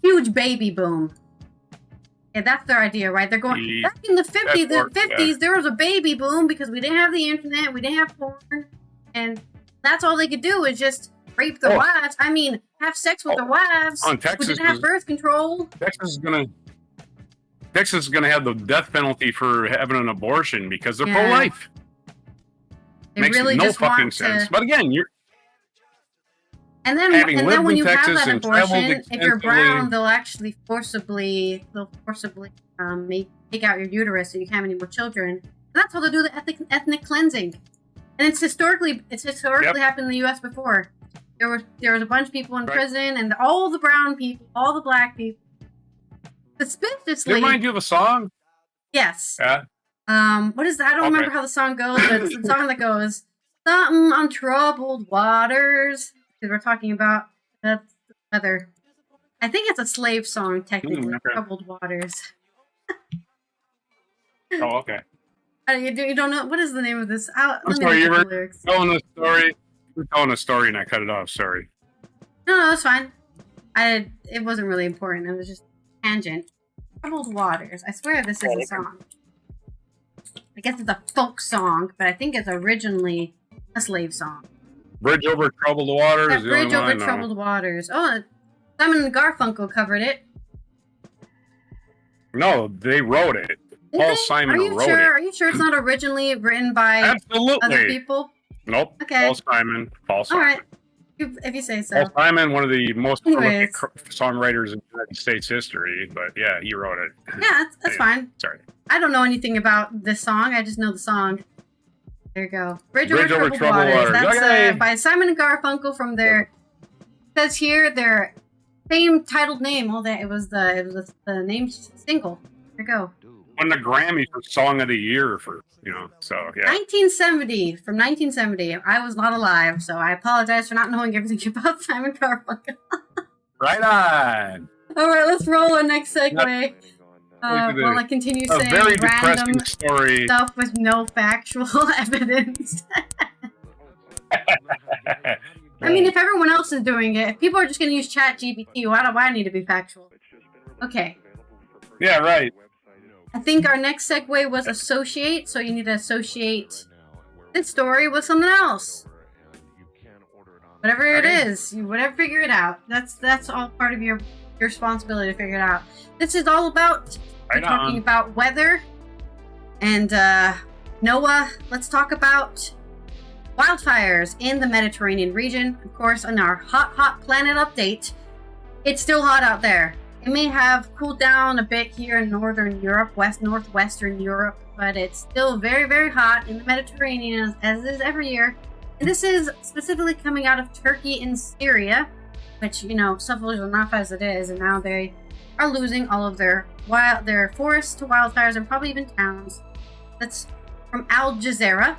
A: huge baby boom. Yeah, that's their idea, right? They're going back in the 50s. There was a baby boom because we didn't have the internet, we didn't have porn, and that's all they could do is just rape their wives. I mean, have sex with their wives. We didn't have birth control.
B: Texas is going to have the death penalty for having an abortion because they're pro-life. Makes really no fucking sense. But again,
A: and then when you have that abortion, if you're brown, they'll actually forcibly take out your uterus so you can't have any more children. And that's how they do the ethnic cleansing. And it's historically happened in the U.S. before. There was a bunch of people in prison, and all the brown people, all the black people. Suspiciously.
B: Does it remind you of a song?
A: Yes.
B: Yeah.
A: What is that? I don't remember how the song goes, but it's the song that goes, something on troubled waters. Because we're talking about the weather. I think it's a slave song, technically. Troubled waters.
B: Oh, okay.
A: You don't know what is the name of this?
B: I'm sorry, you were telling a story. We're telling a story, and I cut it off. Sorry.
A: No, that's fine. It wasn't really important. It was just a tangent. Troubled Waters. I swear this is a song. I guess it's a folk song, but I think it's originally a slave song.
B: Bridge Over Troubled Waters.
A: Yeah, Bridge Over Troubled Waters. Oh, Simon and Garfunkel covered it.
B: No, they wrote it. Paul Simon wrote it.
A: Are you sure it's not originally written by other people?
B: Nope.
A: Okay.
B: Paul Simon.
A: All right. If you say so.
B: Paul Simon, one of the most prolific songwriters in United States history, but yeah, he wrote it.
A: Yeah, that's fine.
B: Sorry.
A: I don't know anything about this song. I just know the song. There you go. Bridge Over Troubled Waters. That's by Simon and Garfunkel from their. It says here their same titled name. Well, it was the name single. There you go.
B: Won the Grammy for Song of the Year so yeah.
A: 1970, from 1970. I was not alive, so I apologize for not knowing everything about Simon Garfunkel.
B: Right on.
A: All right, let's roll our next segue. While I continue saying
B: very
A: random
B: story.
A: stuff with no factual evidence. I mean, if everyone else is doing it, if people are just going to use ChatGPT, why do I need to be factual? Okay.
B: Yeah, right.
A: I think our next segue was associate, so you need to associate this story with something else. Whatever it is, you figure it out. That's all part of your responsibility to figure it out. This is all about talking about weather and Noah. Let's talk about wildfires in the Mediterranean region. Of course, on our hot planet update, it's still hot out there. It may have cooled down a bit here in northern Europe, northwestern Europe, but it's still very, very hot in the Mediterranean, as it is every year. And this is specifically coming out of Turkey and Syria, which, suffers enough as it is, and now they are losing all of their forests to wildfires and probably even towns. That's from Al Jazeera.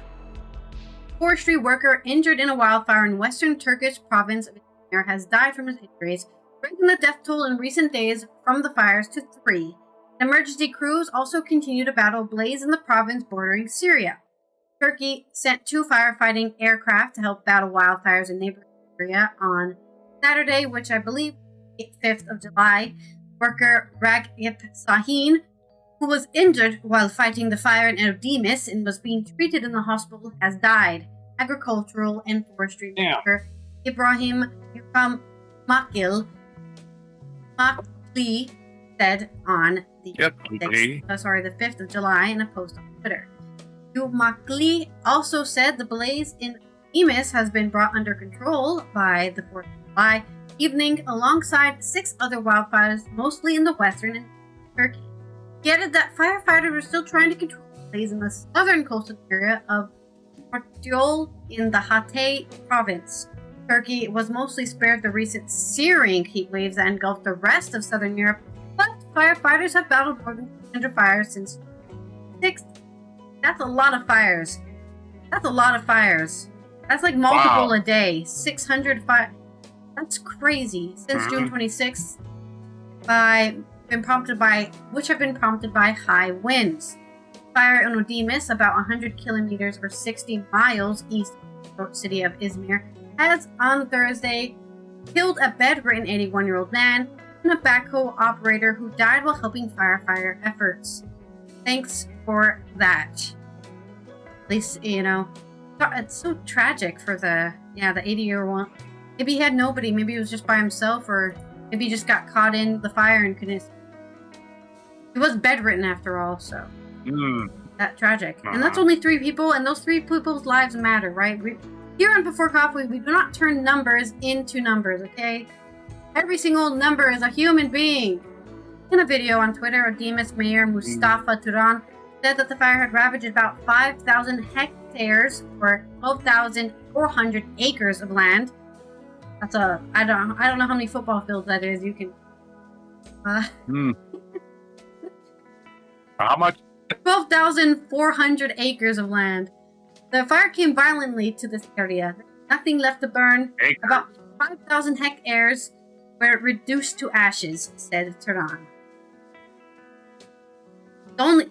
A: Forestry worker injured in a wildfire in western Turkish province of Izmir has died from his injuries, bringing the death toll in recent days from the fires to 3. Emergency crews also continue to battle a blaze in the province bordering Syria. Turkey sent 2 firefighting aircraft to help battle wildfires in neighboring Syria on Saturday, which I believe is 5th of July. Worker Ragip Sahin, who was injured while fighting the fire in Erdemis and was being treated in the hospital, has died. Agricultural and forestry worker Ibrahim Yukam Makli said on the 5th of July in a post on Twitter. Makli also said the blaze in Emis has been brought under control by the 4th of July evening alongside 6 other wildfires, mostly in the western and Turkey. He added that firefighters were still trying to control the blaze in the southern coastal area of Portiol in the Hatay province. Turkey was mostly spared the recent searing heat waves that engulfed the rest of southern Europe, but firefighters have battled more than 200 fires since 6th. That's a lot of fires. That's like multiple a day. 600 fires. That's crazy. Since June 26th, which have been prompted by high winds. Fire in Erdemis, about 100 kilometers or 60 miles east of the city of Izmir, has on Thursday killed a bedridden 81-year-old man and a backhoe operator who died while helping firefighter efforts. Thanks for that. At least, it's so tragic for the 80-year-old. Maybe he had nobody. Maybe he was just by himself, or maybe he just got caught in the fire and couldn't. He was bedridden after all, so that tragic. And that's only 3 people, and those 3 people's lives matter, right? Here on Before Coffee, we do not turn numbers into numbers, okay? Every single number is a human being. In a video on Twitter, Erdemis Mayor Mustafa Turan said that the fire had ravaged about 5,000 hectares or 12,400 acres of land. That's I don't know how many football fields that is. You can.
B: How much?
A: 12,400 acres of land. The fire came violently to this area. Nothing left to burn. About 5,000 hectares were reduced to ashes, said Turan. Only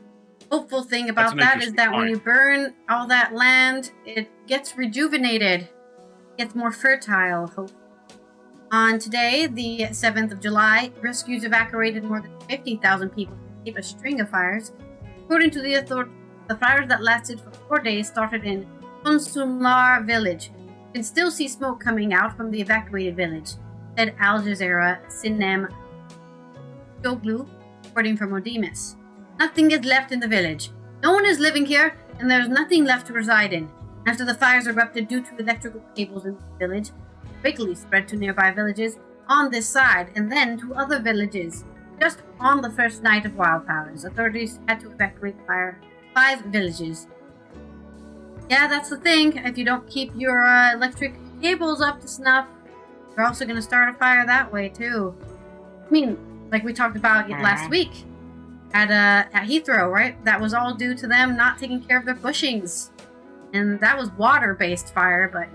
A: hopeful thing about
B: That's an
A: that is that when
B: interesting
A: you burn all that land, it gets rejuvenated, it gets more fertile. On today, the 7th of July, rescues evacuated more than 50,000 people to escape a string of fires. According to the authorities, the fires that lasted for 4 days started in Konsular village. You can still see smoke coming out from the evacuated village, said Al Jazeera Sinem Joglu, reporting from Odimis. Nothing is left in the village. No one is living here, and there is nothing left to reside in. After the fires erupted due to electrical cables in the village, quickly spread to nearby villages on this side, and then to other villages. Just on the first night of wildfires, authorities had to evacuate 5 villages. Yeah, that's the thing. If you don't keep your electric cables up to snuff, you're also going to start a fire that way, too. I mean, like we talked about last week at Heathrow, right? That was all due to them not taking care of their bushings. And that was water-based fire, but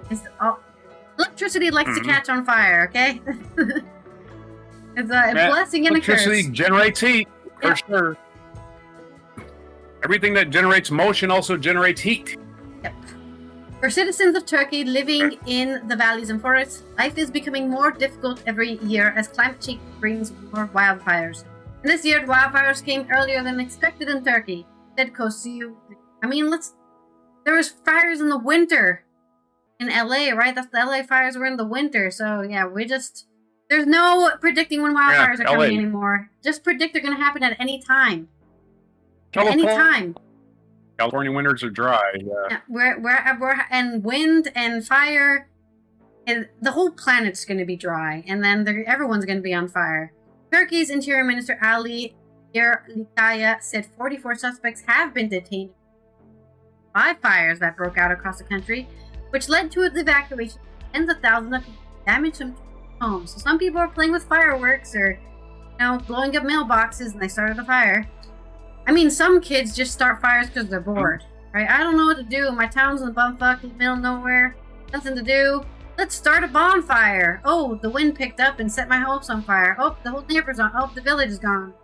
A: electricity likes to catch on fire, okay? It's a blessing and a curse.
B: Electricity generates heat, for sure. Everything that generates motion also generates heat.
A: Yep. For citizens of Turkey living in the valleys and forests, life is becoming more difficult every year as climate change brings more wildfires. And this year, wildfires came earlier than expected in Turkey, said Kosiu. I mean, there was fires in the winter in LA, right? That's the LA fires were in the winter. So yeah, there's no predicting when wildfires are coming anymore. Just predict they're going to happen at any time. At any time.
B: California winters are dry.
A: We're and wind and fire, and the whole planet's going to be dry, and then everyone's going to be on fire. Turkey's Interior Minister Ali Latakia said 44 suspects have been detained. 5 fires that broke out across the country, which led to the evacuation of tens of thousands of people, damaged some homes. So some people are playing with fireworks or, blowing up mailboxes, and they started a fire. I mean, some kids just start fires because they're bored, right? I don't know what to do. My town's in the bumfuck middle of nowhere. Nothing to do. Let's start a bonfire. Oh, the wind picked up and set my house on fire. Oh, the whole neighbor's on. Oh, the village is gone.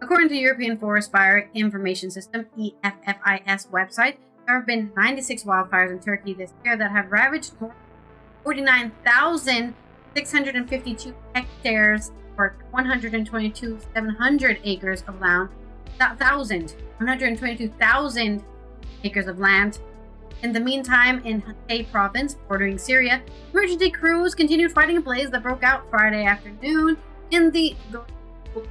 A: According to European Forest Fire Information System, EFFIS website, there have been 96 wildfires in Turkey this year that have ravaged 49,652 hectares or 122,700 acres of land. 122,000 acres of land. In the meantime, in Hatay province, bordering Syria, emergency crews continued fighting a blaze that broke out Friday afternoon in the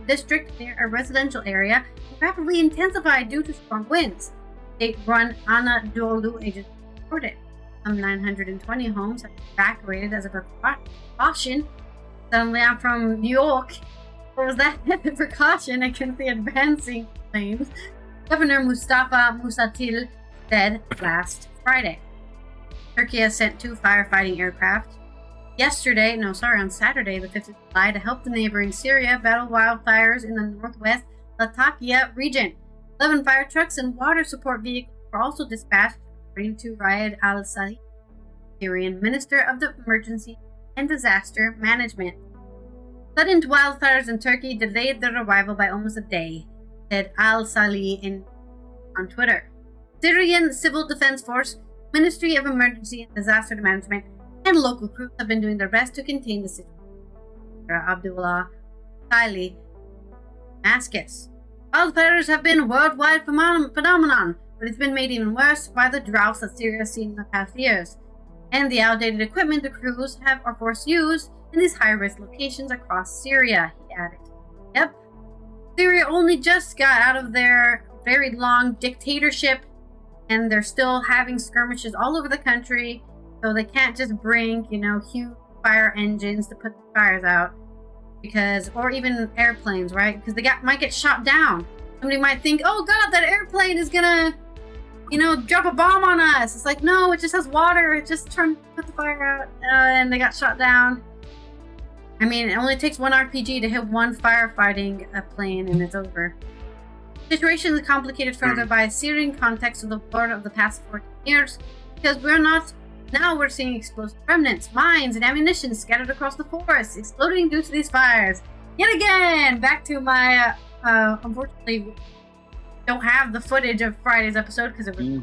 A: district near a residential area, rapidly intensified due to strong winds. State-run Anadolu agency reported some 920 homes have been evacuated as a precaution. Suddenly, I'm from New York. What was that precaution against the advancing flames? Governor Mustafa Musatil said last Friday. Turkey has sent 2 firefighting aircraft on Saturday, the 5th of July, to help the neighboring Syria battle wildfires in the northwest Latakia region. 11 fire trucks and water support vehicles were also dispatched, according to Riyad al-Salih, Syrian Minister of the Emergency and Disaster Management. Sudden wildfires in Turkey delayed their arrival by almost a day, said al-Salih on Twitter. Syrian Civil Defense Force, Ministry of Emergency and Disaster Management, and local crews have been doing their best to contain the situation. Abdullah Salih Damascus. Wildfires have been a worldwide phenomenon, but it's been made even worse by the droughts that Syria has seen in the past years, and the outdated equipment the crews are forced to use in these high-risk locations across Syria, he added. Yep. Syria only just got out of their very long dictatorship, and they're still having skirmishes all over the country, so they can't just bring, huge fire engines to put the fires out, or even airplanes, right? Because they might get shot down. Somebody might think, oh god, that airplane is gonna, drop a bomb on us. It's like, no, it just has water. It's just trying to put the fire out, and they got shot down. I mean, it only takes one RPG to hit one firefighting plane, and it's over. The situation is complicated further by a Syrian context of the war of the past 14 years, because we're seeing explosive remnants, mines, and ammunition scattered across the forest, exploding due to these fires. Yet again, back to my, unfortunately, don't have the footage of Friday's episode because it was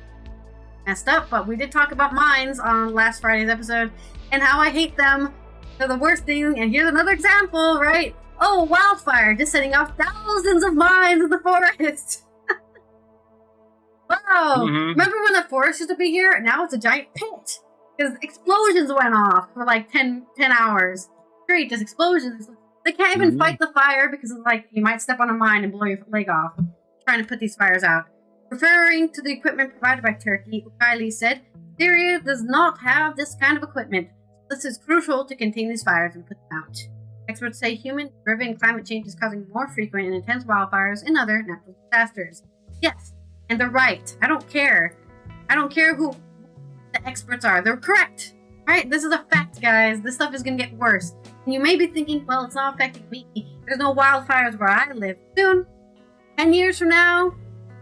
A: messed up, but we did talk about mines on last Friday's episode and how I hate them. They're the worst thing, and here's another example, right? Oh, wildfire, just setting off thousands of mines in the forest. Wow. Remember when the forest used to be here? Now it's a giant pit. Because explosions went off for like 10 hours. Straight, just explosions. They can't even fight the fire because it's like you might step on a mine and blow your leg off. Trying to put these fires out. Referring to the equipment provided by Turkey, Ukaili said, Syria does not have this kind of equipment. This is crucial to contain these fires and put them out. Experts say human-driven climate change is causing more frequent and intense wildfires and other natural disasters. Yes, and they're right. I don't care. I don't care who the experts are. They're correct. Right? This is a fact, guys. This stuff is going to get worse. And you may be thinking, well, it's not affecting me. There's no wildfires where I live. Soon, 10 years from now,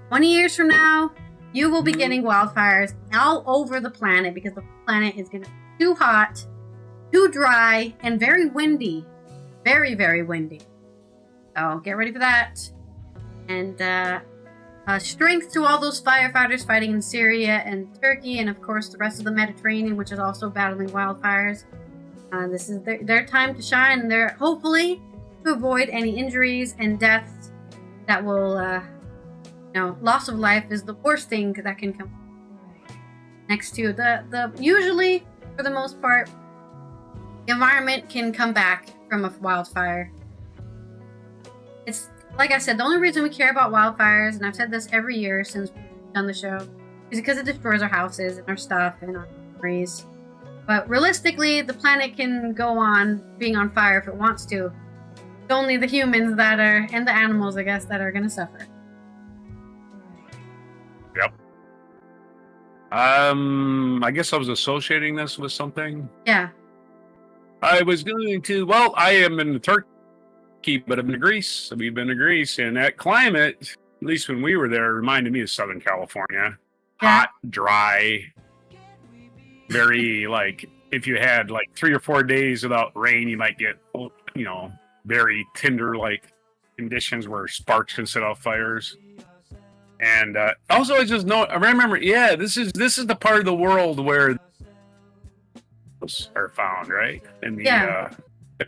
A: 20 years from now, you will be getting wildfires all over the planet because the planet is going to be too hot, too dry, and very windy. Very, very windy. So get ready for that. And strength to all those firefighters fighting in Syria and Turkey, and of course the rest of the Mediterranean, which is also battling wildfires. This is their time to shine, and they're hopefully to avoid any injuries and deaths that will, loss of life is the worst thing that can come next to the usually, for the most part, the environment can come back from a wildfire. It's like I said, the only reason we care about wildfires, and I've said this every year since we've done the show, is because it destroys our houses and our stuff and our memories. But realistically, the planet can go on being on fire if it wants to. It's only the humans that are, and the animals, I guess, that are going to suffer.
B: Yep. I guess I was associating this with something.
A: Yeah.
B: I was going to, I am in Turkey, but I'm in Greece. We've been to Greece, and that climate, at least when we were there, reminded me of Southern California.
A: Yeah.
B: Hot, dry, very, if you had 3 or 4 days without rain, you might get, very tinder-like conditions where sparks can set off fires. And also, I remember, this is the part of the world where are found, right? In the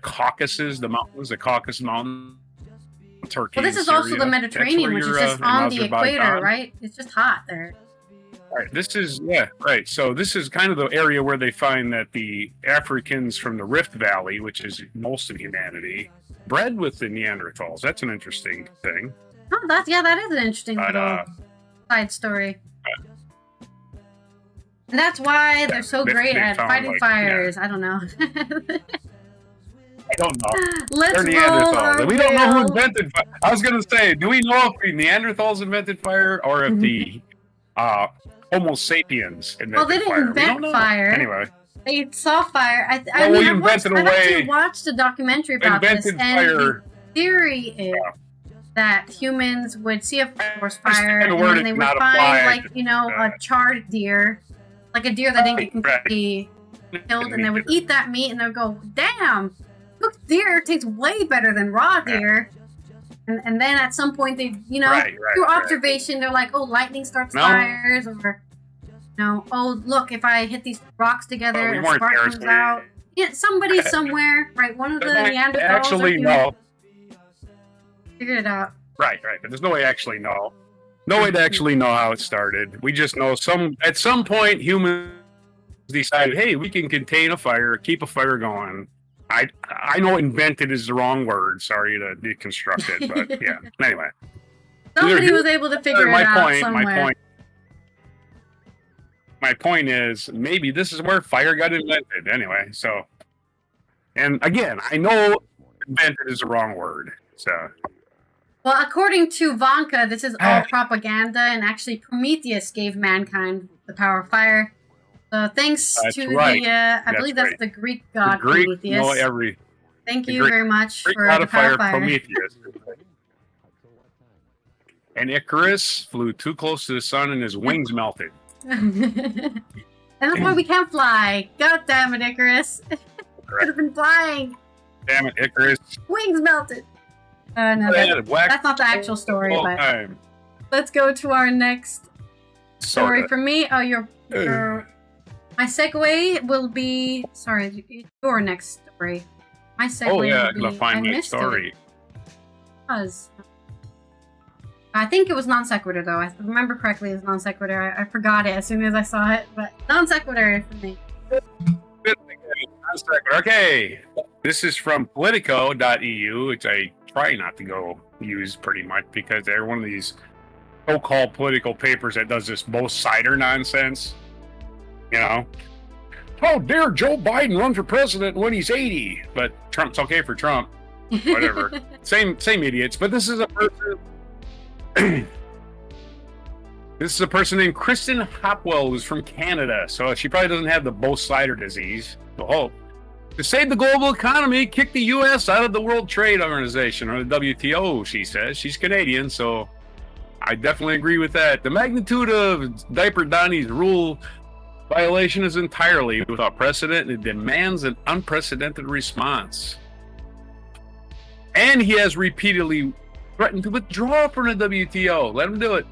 B: Caucasus, the Caucasus Mountains, Turkey.
A: Well, this is also the Mediterranean, which is just on the equator, right? It's just hot there.
B: Right. This is right. So this is kind of the area where they find that the Africans from the Rift Valley, which is most of humanity, bred with the Neanderthals. That's an interesting thing.
A: Oh, that is an interesting little side story. And that's why they're so great at fighting fires. I don't know.
B: I don't know.
A: Let's
B: They're Neanderthals. We don't know who invented fire. I was going to say, do we know if the Neanderthals invented fire or if the Homo sapiens invented fire?
A: Well, they didn't invent fire.
B: Anyway.
A: They saw fire. I actually watched a documentary about this, and the theory is that humans would see a forest fire, and then they would find, a charred deer, like a deer that didn't get completely killed, and they would eat that meat, and they would go, damn, cooked deer tastes way better than raw deer. And then at some point, they, through observation, they're like, oh, lightning starts fires, or, oh, look, if I hit these rocks together, a spark comes out. Yeah, somebody somewhere, right, one of the Neanderthals
B: actually
A: figured it out.
B: Right, but there's no way to actually know. No way to actually know how it started. We just know at some point humans decided, hey, we can contain a fire, keep a fire going. I know invented is the wrong word. Sorry to deconstruct it, but yeah. Anyway.
A: Somebody was able to figure it out somewhere.
B: My point is maybe this is where fire got invented. Anyway, so. And again, I know invented is the wrong word. So.
A: Well, according to Vanka, this is all propaganda, and actually Prometheus gave mankind the power of fire. So thanks to the, I believe that's the Greek god Prometheus. Thank you very much for the power of fire.
B: Prometheus. And Icarus flew too close to the sun and his wings melted.
A: And that's why we can't fly. God damn it, Icarus. Could have been flying.
B: Damn it, Icarus.
A: Wings melted. No, that's not the actual story. let's go to our next story.
B: Sorta.
A: For me, my segue will be. Sorry, your next story. My segue.
B: Oh yeah,
A: will
B: I'm gonna
A: be,
B: find
A: I
B: my
A: missed
B: story.
A: It. I think it was non sequitur though. I remember correctly, it was non sequitur. I forgot it as soon as I saw it, but non sequitur for me.
B: Okay, this is from Politico.eu, which I try not to go use pretty much because they're one of these so-called political papers that does this both-sider nonsense. You know, how dare Joe Biden run for president when he's 80? But Trump's okay for Trump. Whatever. same idiots. But this is a person. This is a person named Kristen Hopwell, who's from Canada, so she probably doesn't have the both-sider disease. We'll hope. To save the global economy, kick the U.S. out of the World Trade Organization, or the WTO, she says. She's Canadian, so I definitely agree with that. The magnitude of Diaper Donnie's rule violation is entirely without precedent, and it demands an unprecedented response. And he has repeatedly threatened to withdraw from the WTO. Let him do it.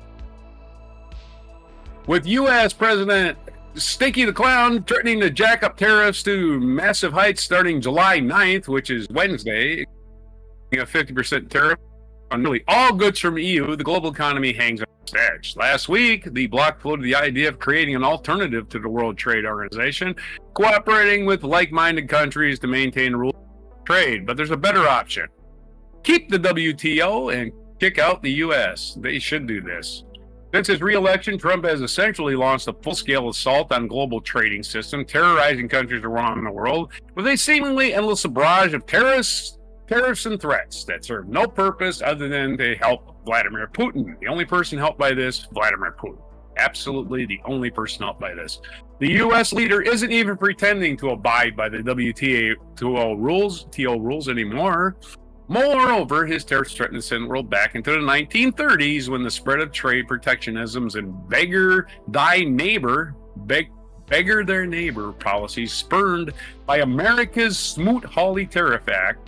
B: With U.S. President Stinky the Clown threatening to jack up tariffs to massive heights starting July 9th, which is Wednesday, a 50% tariff on nearly all goods from EU, the global economy hangs on its edge. Last week, the bloc floated the idea of creating an alternative to the World Trade Organization, cooperating with like-minded countries to maintain rules of trade. But there's a better option. Keep the WTO and kick out the U.S. They should do this. Since his re-election, Trump has essentially launched a full-scale assault on global trading system, terrorizing countries around the world with a seemingly endless barrage of tariffs and threats that serve no purpose other than to help Vladimir Putin. The only person helped by this, Vladimir Putin. Absolutely the only person helped by this. The U.S. leader isn't even pretending to abide by the WTO rules anymore. Moreover, his tariffs threaten to send the world back into the 1930s when the spread of trade protectionisms and beggar their neighbor policies spurned by America's Smoot-Hawley Tariff Act.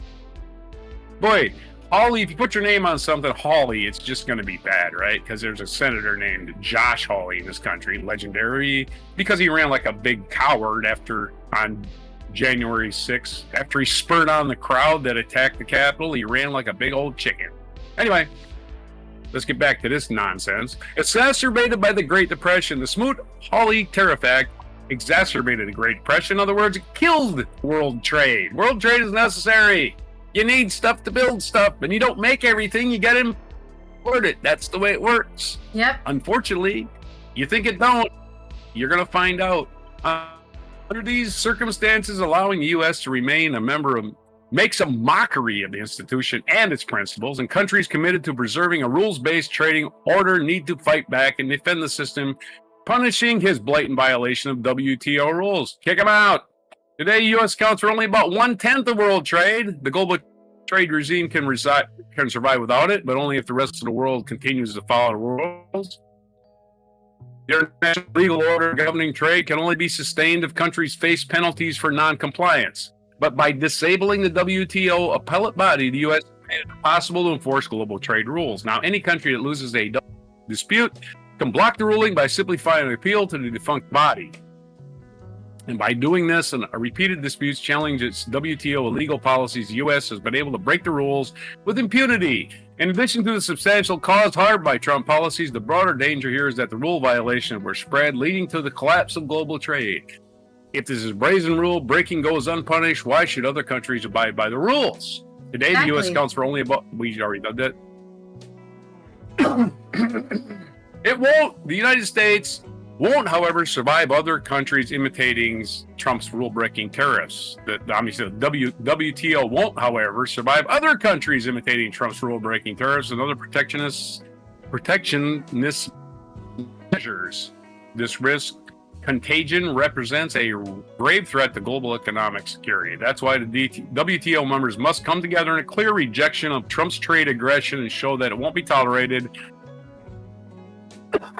B: Boy, Hawley, if you put your name on something Hawley, it's just going to be bad, right? Because there's a senator named Josh Hawley in this country, legendary, because he ran like a big coward on January 6th. After he spurred on the crowd that attacked the Capitol, he ran like a big old chicken. Anyway, let's get back to this nonsense. Exacerbated by the Great Depression, the Smoot-Hawley Tariff Act exacerbated the Great Depression. In other words, it killed world trade. World trade is necessary. You need stuff to build stuff, and you don't make everything. You got to import it. That's the way it works.
A: Yep.
B: Unfortunately, you think it don't, you're going to find out. Under these circumstances, allowing the U.S. to remain a member makes a mockery of the institution and its principles, and countries committed to preserving a rules-based trading order need to fight back and defend the system, punishing his blatant violation of WTO rules. Kick him out. Today, U.S. accounts for only about 1/10 of world trade. The global trade regime can survive without it, but only if the rest of the world continues to follow the rules. The international legal order governing trade can only be sustained if countries face penalties for non-compliance. But by disabling the WTO appellate body, the U.S. made it impossible to enforce global trade rules. Now, any country that loses a dispute can block the ruling by simply filing an appeal to the defunct body. And by doing this, and repeated disputes challenge its WTO illegal policies, the U.S. has been able to break the rules with impunity. In addition to the substantial caused harm by Trump policies, the broader danger here is that the rule violations were spread, leading to the collapse of global trade. If this is brazen rule breaking goes unpunished, why should other countries abide by the rules? Today, exactly. The U.S. accounts for only about... We already did that. It won't. The United States won't, however, survive other countries imitating Trump's rule-breaking tariffs. The WTO won't, however, survive other countries imitating Trump's rule-breaking tariffs and other protectionist measures. This risk contagion represents a grave threat to global economic security. That's why the WTO members must come together in a clear rejection of Trump's trade aggression and show that it won't be tolerated.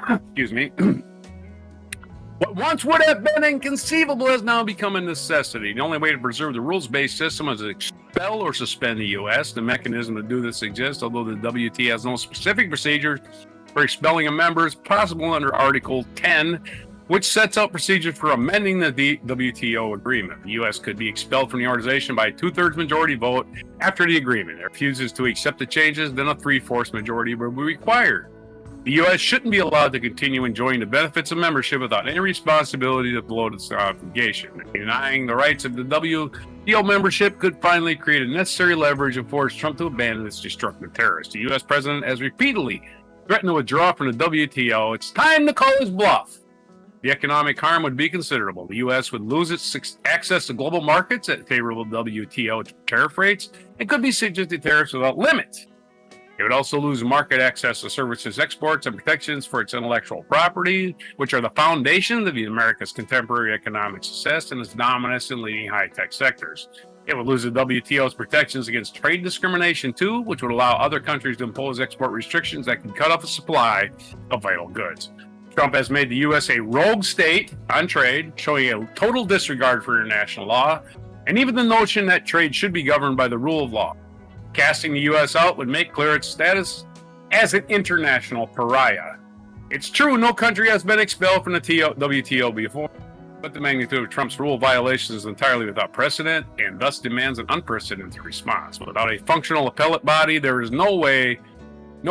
B: Excuse me. What once would have been inconceivable has now become a necessity. The only way to preserve the rules-based system is to expel or suspend the U.S. The mechanism to do this exists, although the WTO has no specific procedures for expelling a member is possible under Article 10, which sets out procedures for amending the WTO agreement. The U.S. could be expelled from the organization by a 2/3 majority vote after the agreement. If it refuses to accept the changes, then a 3/4 majority will be required. The U.S. shouldn't be allowed to continue enjoying the benefits of membership without any responsibility to uphold its obligation. Denying the rights of the WTO membership could finally create a necessary leverage and force Trump to abandon its destructive terrorists. The U.S. president has repeatedly threatened to withdraw from the WTO. It's time to call his bluff. The economic harm would be considerable. The U.S. would lose its access to global markets at favorable WTO tariff rates and could be subject to tariffs without limit. It would also lose market access to services, exports, and protections for its intellectual property, which are the foundation of America's contemporary economic success and its dominance in leading high-tech sectors. It would lose the WTO's protections against trade discrimination, too, which would allow other countries to impose export restrictions that can cut off the supply of vital goods. Trump has made the U.S. a rogue state on trade, showing a total disregard for international law, and even the notion that trade should be governed by the rule of law. Casting the U.S. out would make clear its status as an international pariah. It's true, no country has been expelled from the WTO before, but the magnitude of Trump's rule violations is entirely without precedent and thus demands an unprecedented response. Without a functional appellate body, there is no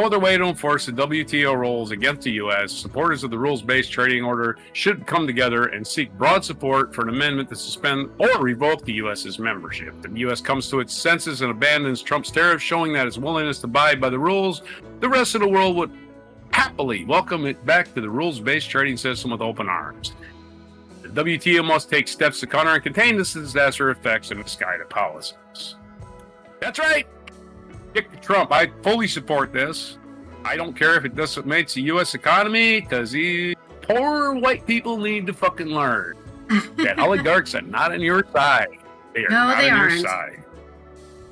B: other way to enforce the WTO rules against the U.S. Supporters of the rules-based trading order should come together and seek broad support for an amendment to suspend or revoke the U.S.'s membership. If the U.S. comes to its senses and abandons Trump's tariffs, showing that its willingness to abide by the rules, the rest of the world would happily welcome it back to the rules-based trading system with open arms. The WTO must take steps to counter and contain this disaster effects and misguided policies. That's right. Dick Trump, I fully support this. I don't care if it decimates the U.S. economy, because these poor white people need to fucking learn that oligarchs are not on your side. They are not on your side.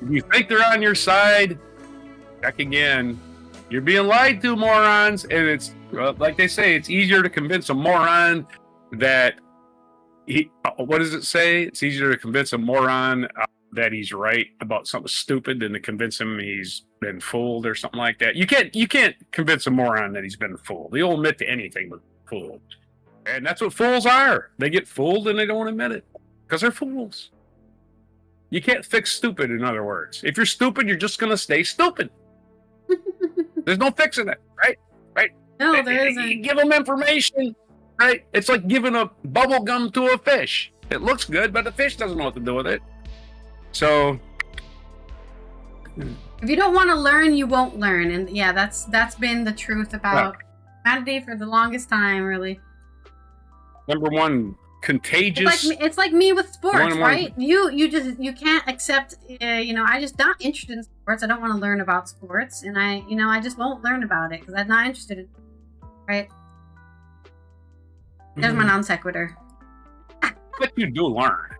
B: If you think they're on your side, check again. You're being lied to, morons. And it's, like they say, it's easier to convince a moron that what does it say? It's easier to convince a moron that he's right about something stupid than to convince him he's been fooled or something like that. You can't convince a moron that he's been fooled. He'll admit to anything but fooled. And that's what fools are. They get fooled and they don't admit it because they're fools. You can't fix stupid, in other words. If you're stupid, you're just going to stay stupid. There's no fixing it, right? Right?
A: No, there isn't.
B: You give them information, right? It's like giving a bubble gum to a fish. It looks good, but the fish doesn't know what to do with it. So,
A: if you don't want to learn, you won't learn, and yeah, that's been the truth about humanity for the longest time, really.
B: Number one, contagious.
A: It's like me with sports, right? You can't accept. I just not interested in sports. I don't want to learn about sports, and I just won't learn about it because I'm not interested in. Right? There's my non sequitur.
B: But you do learn.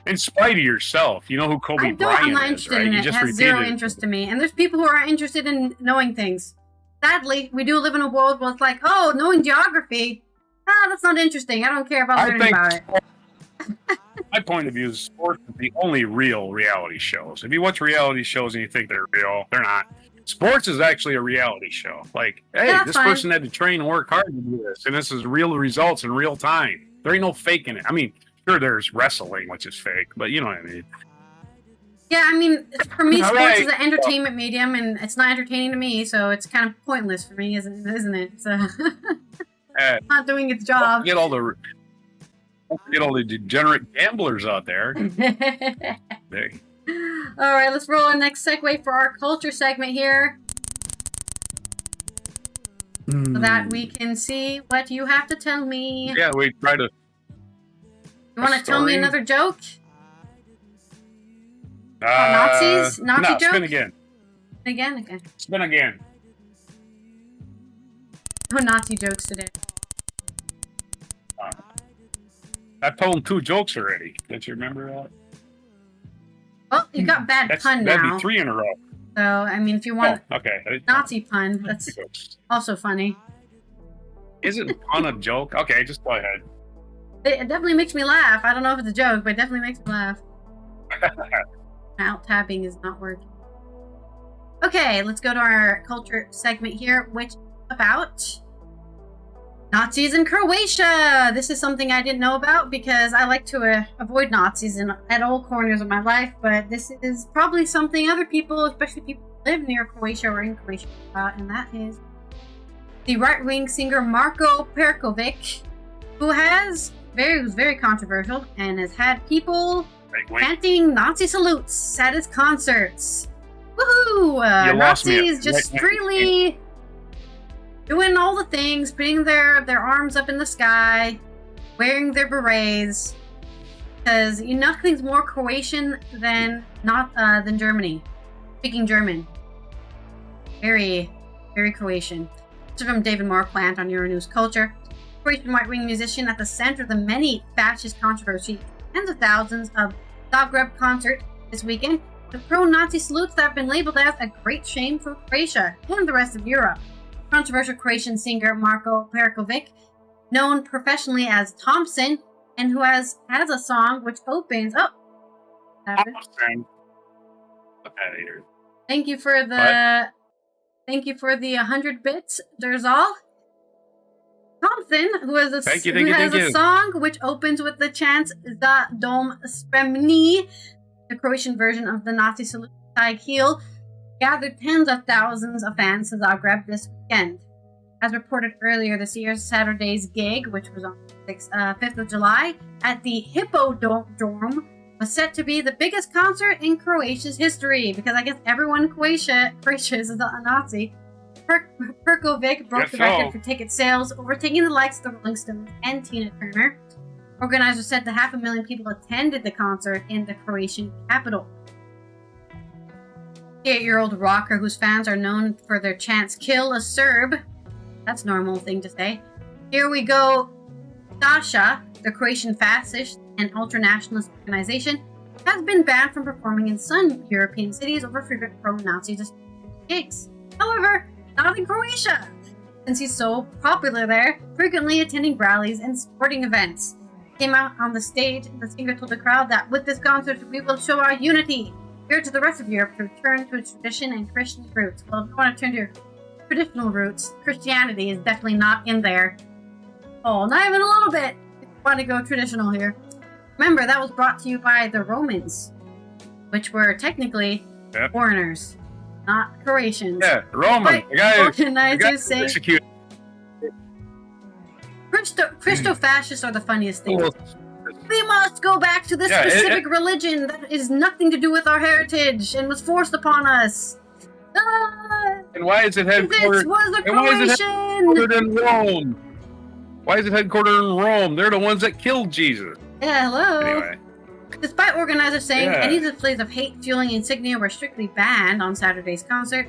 B: In spite of yourself, you know who Kobe Bryant is,
A: I'm not interested in it. It has zero interest in me. And there's people who are interested in knowing things. Sadly, we do live in a world where it's like, oh, knowing geography, that's not interesting. I don't care about learning about it.
B: My point of view is sports is the only real reality shows. If you watch reality shows and you think they're real, they're not. Sports is actually a reality show. Like, hey, this person had to train and work hard to do this, and this is real results in real time. There ain't no faking it. I mean, sure, there's wrestling, which is fake, but you know what I mean.
A: Yeah, I mean, for me, sports is an entertainment medium, and it's not entertaining to me, so it's kind of pointless for me, isn't it? So, not doing its job.
B: Get all the degenerate gamblers out there.
A: All right, let's roll our next segue for our culture segment here. So that we can see what you have to tell me.
B: Yeah, we try to...
A: You want to tell me another joke? Nazis? Nazi joke?
B: Spin again.
A: Again? Okay.
B: Spin again.
A: No Nazi jokes today.
B: I've told 2 jokes already. Don't you remember that?
A: Well, you got bad pun now.
B: That'd be 3 in a row.
A: So, I mean, if you want Nazi pun, that's also funny.
B: Isn't pun a joke? Okay, just go ahead.
A: It definitely makes me laugh. I don't know if it's a joke, but it definitely makes me laugh. Alt tabbing is not working. Okay, let's go to our culture segment here, which is about Nazis in Croatia. This is something I didn't know about because I like to avoid Nazis at all corners of my life, but this is probably something other people, especially people who live near Croatia or in Croatia, and that is the right-wing singer Marco Prekovic, who was very controversial and has had people chanting Nazi salutes at his concerts. Woohoo! Nazis just freely doing all the things, putting their arms up in the sky, wearing their berets, because nothing's more Croatian than Germany. Speaking German, very Croatian. This is from David Marquand on Euronews Culture. Croatian right-wing musician at the center of the many fascist controversy, tens of thousands of Zagreb concert this weekend, with pro-Nazi salutes that have been labeled as a great shame for Croatia and the rest of Europe. Controversial Croatian singer Marco Prekovic, known professionally as Thompson, and who has a song which opens. Thank you for the 100 bits. There's all. Thompson, who has a song which opens with the chants "Za dom spremni," the Croatian version of the Nazi salute "Tag Heel," gathered tens of thousands of fans to Zagreb this weekend. As reported earlier this year, Saturday's gig, which was on the 5th of July, at the Hippodrome, was set to be the biggest concert in Croatia's history, because I guess everyone in Croatia is a Nazi. Perkovic broke the record for ticket sales, overtaking the likes of the Rolling Stones and Tina Turner. Organizers said that 500,000 people attended the concert in the Croatian capital. The 8-year-old rocker, whose fans are known for their chants "Kill a Serb," that's a normal thing to say. Here we go. Stasha, the Croatian fascist and ultra-nationalist organization, has been banned from performing in some European cities over frequent pro-Nazi gigs. However, not in Croatia, since he's so popular there, frequently attending rallies and sporting events. Came out on the stage, the singer told the crowd that with this concert, we will show our unity here to the rest of Europe to return to its tradition and Christian roots. Well, if you want to turn to your traditional roots, Christianity is definitely not in there. Oh, not even a little bit. If you want to go traditional here. Remember, that was brought to you by the Romans, which were technically foreigners, not Croatians.
B: Yeah, Roman. The guy
A: saying
B: executed.
A: Christo-fascists are the funniest thing. We must go back to this specific religion that is nothing to do with our heritage and was forced upon us.
B: And why is it headquartered in Rome? Why is it headquartered in Rome? They're the ones that killed Jesus.
A: Yeah, hello.
B: Anyway.
A: Despite organizers saying any displays of hate-fueling insignia were strictly banned on Saturday's concert,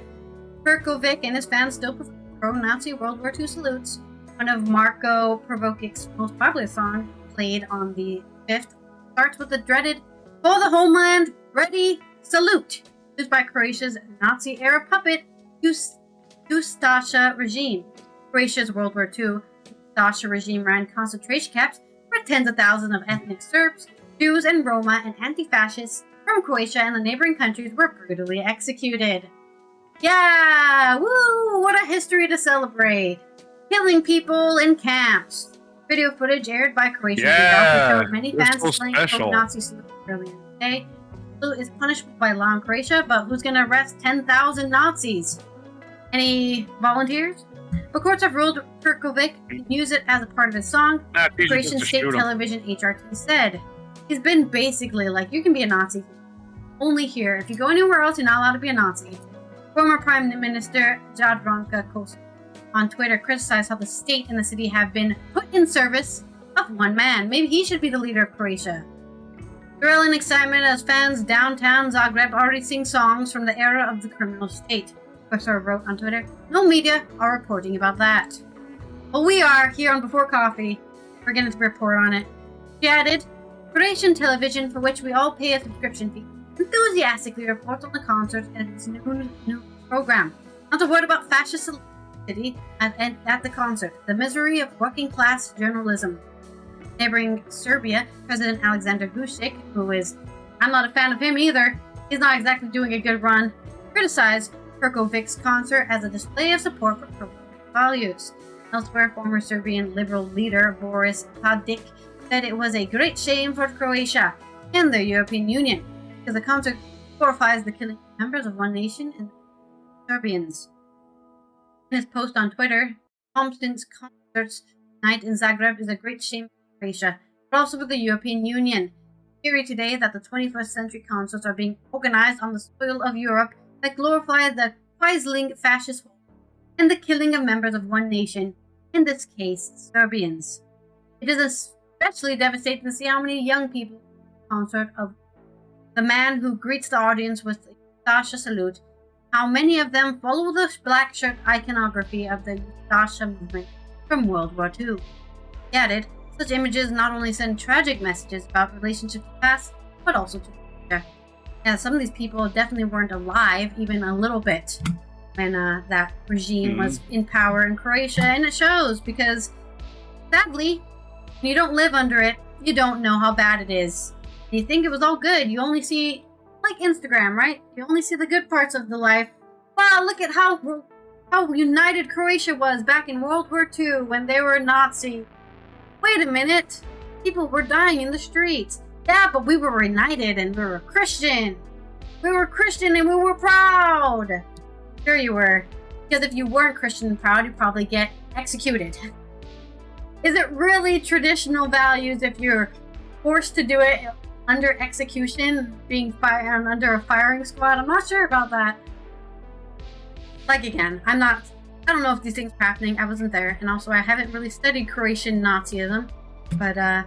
A: Perkovic and his fans still performed pro-Nazi World War II salutes. One of Marco Prekovic's most popular songs, played on the 5th, starts with the dreaded "For the Homeland, Ready, Salute," used by Croatia's Nazi-era puppet Ustaša regime. Croatia's World War II Ustaša regime ran concentration camps where tens of thousands of ethnic Serbs, Jews, and Roma and anti-fascists from Croatia and the neighboring countries were brutally executed. Yeah! Woo! What a history to celebrate! Killing people in camps. Video footage aired by Croatian showed many fans displaying Nazi salutes earlier today. Salute is punishable by law in Croatia, but who's going to arrest 10,000 Nazis? Any volunteers? But courts have ruled Perkovic can use it as a part of his song. Croatian state television HRT said. He's been basically like, you can be a Nazi only here. If you go anywhere else, you're not allowed to be a Nazi. Former Prime Minister Jadranka Kosor on Twitter criticized how the state and the city have been put in service of one man. Maybe he should be the leader of Croatia. Thrill and excitement as fans downtown Zagreb already sing songs from the era of the criminal state. Kosor wrote on Twitter, no media are reporting about that. Well, we are here on Before Coffee. We're going to report on it. She added, Croatian television, for which we all pay a subscription fee, enthusiastically reports on the concert and its new program. Not a word about fascist city at the concert. The misery of working-class journalism. Neighboring Serbia, President Alexander Vučić, I'm not a fan of him either, he's not exactly doing a good run, criticized Prekovic's concert as a display of support for Croatian values. Elsewhere, former Serbian liberal leader Boris Tadic said it was a great shame for Croatia and the European Union because the concert glorifies the killing of members of one nation and Serbians. In his post on Twitter, Thompson's concerts night in Zagreb is a great shame for Croatia, but also for the European Union. Theory today that the 21st century concerts are being organized on the soil of Europe that glorify the Quisling fascist and the killing of members of one nation, in this case, Serbians. It is especially devastating to see how many young people at the concert of the man who greets the audience with a Ustasha salute, how many of them follow the black shirt iconography of the Ustasha movement from World War II. He added, such images not only send tragic messages about relationships to the past, but also to the future. Yeah, some of these people definitely weren't alive even a little bit when that regime was in power in Croatia, and it shows because, sadly, when you don't live under it, you don't know how bad it is. You think it was all good. You only see, like Instagram, right? You only see the good parts of the life. Wow, look at how united Croatia was back in World War II when they were Nazi. Wait a minute. People were dying in the streets. Yeah, but we were united and we were Christian. We were Christian and we were proud. Sure you were. Because if you weren't Christian and proud, you'd probably get executed. Is it really traditional values if you're forced to do it under execution, being under a firing squad? I'm not sure about that. Like, again, I don't know if these things are happening. I wasn't there. And also, I haven't really studied Croatian Nazism. But I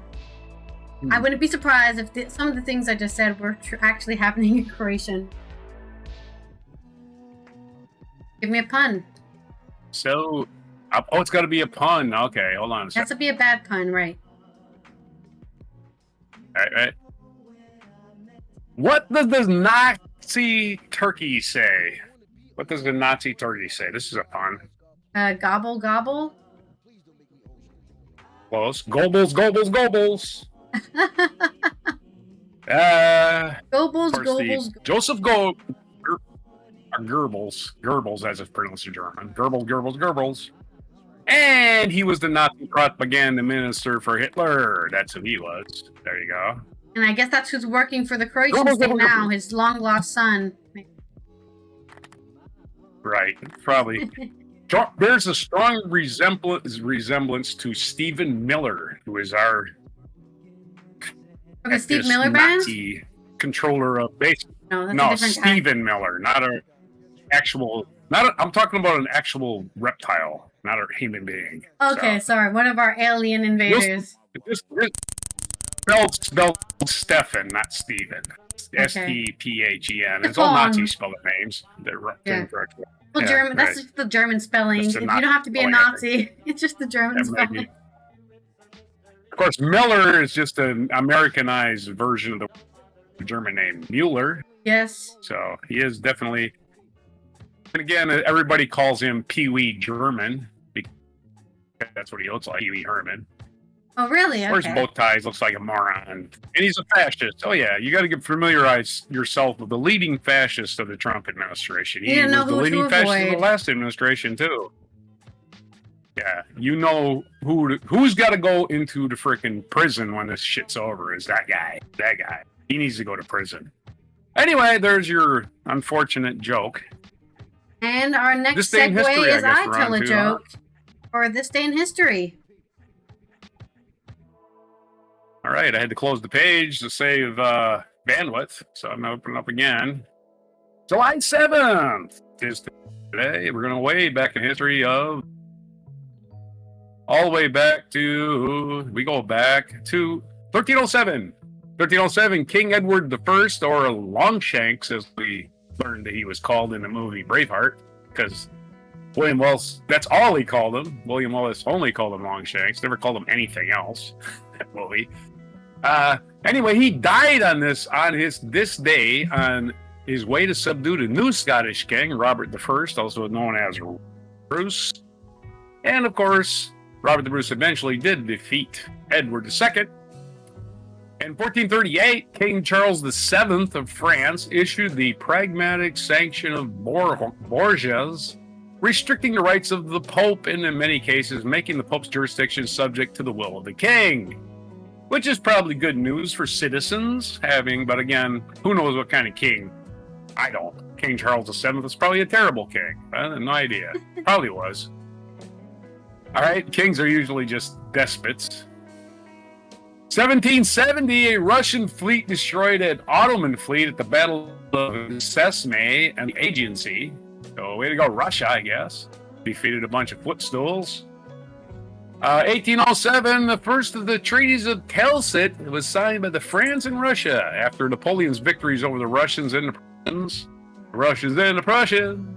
A: wouldn't be surprised if some of the things I just said were actually happening in Croatian. Give me a pun.
B: So, it's got to be a pun. Okay, hold on a second.
A: Has to be a bad pun, right?
B: Right. What does the Nazi turkey say? What does the Nazi turkey say? This is a pun.
A: Gobble, gobble.
B: Close. Goebbels, Goebbels, Goebbels.
A: Goebbels.
B: Joseph Goebbels, as it's pronounced in German. Goebbels. And he was the Nazi propaganda minister for Hitler. That's who he was. There you go.
A: And I guess that's who's working for the Croatian state now, his long-lost son.
B: Right, probably. There's a strong resemblance to Stephen Miller, who is our
A: Steve Miller Band?
B: Nazi controller of base.
A: No,
B: Stephen Miller, I'm talking about an actual reptile, not a human being.
A: Okay, sorry, one of our alien invaders.
B: This spelled Stefan, not Stephen. Stephen. It's all Nazi spelling names.
A: Well, German. That's just the German spelling. You don't have to be a Nazi. It's just the German spelling.
B: Of course, Miller is just an Americanized version of the German name Mueller.
A: Yes.
B: So he is definitely. And again, everybody calls him Pee Wee German because that's what he looks like, Pee Wee Herman.
A: Oh, really? Okay.
B: Wears bow ties, looks like a moron. And he's a fascist. Oh, yeah. You got to familiarize yourself with the leading fascist of the Trump administration. He was the leading fascist of the last administration, too. Yeah. You know who's got to go into the freaking prison when this shit's over is that guy. That guy. He needs to go to prison. Anyway, there's your unfortunate joke.
A: And our next segue is I tell a joke for This Day in History.
B: All right, I had to close the page to save bandwidth, so I'm opening up again. July 7th is today. We're going to way back in history of all the way back to, we go back to 1307. 1307, King Edward I, or Longshanks, as we learned that he was called in the movie Braveheart, because William Wallace, that's all he called him. William Wallace only called him Longshanks, never called him anything else. That movie. Anyway, he died on this day on his way to subdue the new Scottish king, Robert I, also known as Bruce. And of course, Robert the Bruce eventually did defeat Edward II. In 1438, King Charles VII of France issued the Pragmatic Sanction of Bourges, restricting the rights of the Pope and in many cases making the Pope's jurisdiction subject to the will of the king. Which is probably good news for citizens but again, who knows what kind of king? I don't. King Charles VII was probably a terrible king. I have no idea. Probably was. All right, kings are usually just despots. 1770, a Russian fleet destroyed an Ottoman fleet at the Battle of Sesame and the Aegean Sea. So way to go, Russia, I guess. Defeated a bunch of footstools. 1807, the first of the treaties of Tilsit was signed by the France and Russia after Napoleon's victories over the Russians and the Prussians. The Russians and the Prussians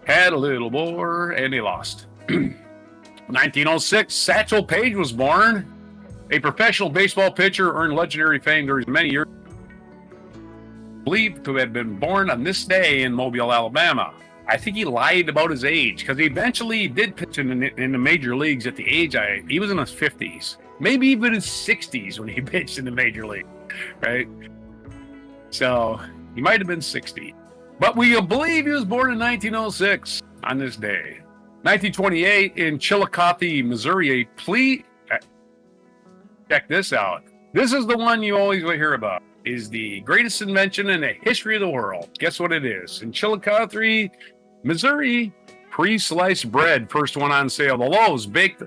B: had a little war, and they lost. 1906, Satchel Paige was born. A professional baseball pitcher, earned legendary fame during many years. Believed to have been born on this day in Mobile, Alabama. I think he lied about his age because he eventually did pitch in the major leagues at the age he was in his 50s, maybe even his 60s when he pitched in the major league, right? So he might have been 60, but we believe he was born in 1906 on this day. 1928 in Chillicothe, Missouri, check this out. This is the one you always will hear about. Is the greatest invention in the history of the world. Guess what it is? In Chillicothe, Missouri, pre-sliced bread, first one on sale. The loaves baked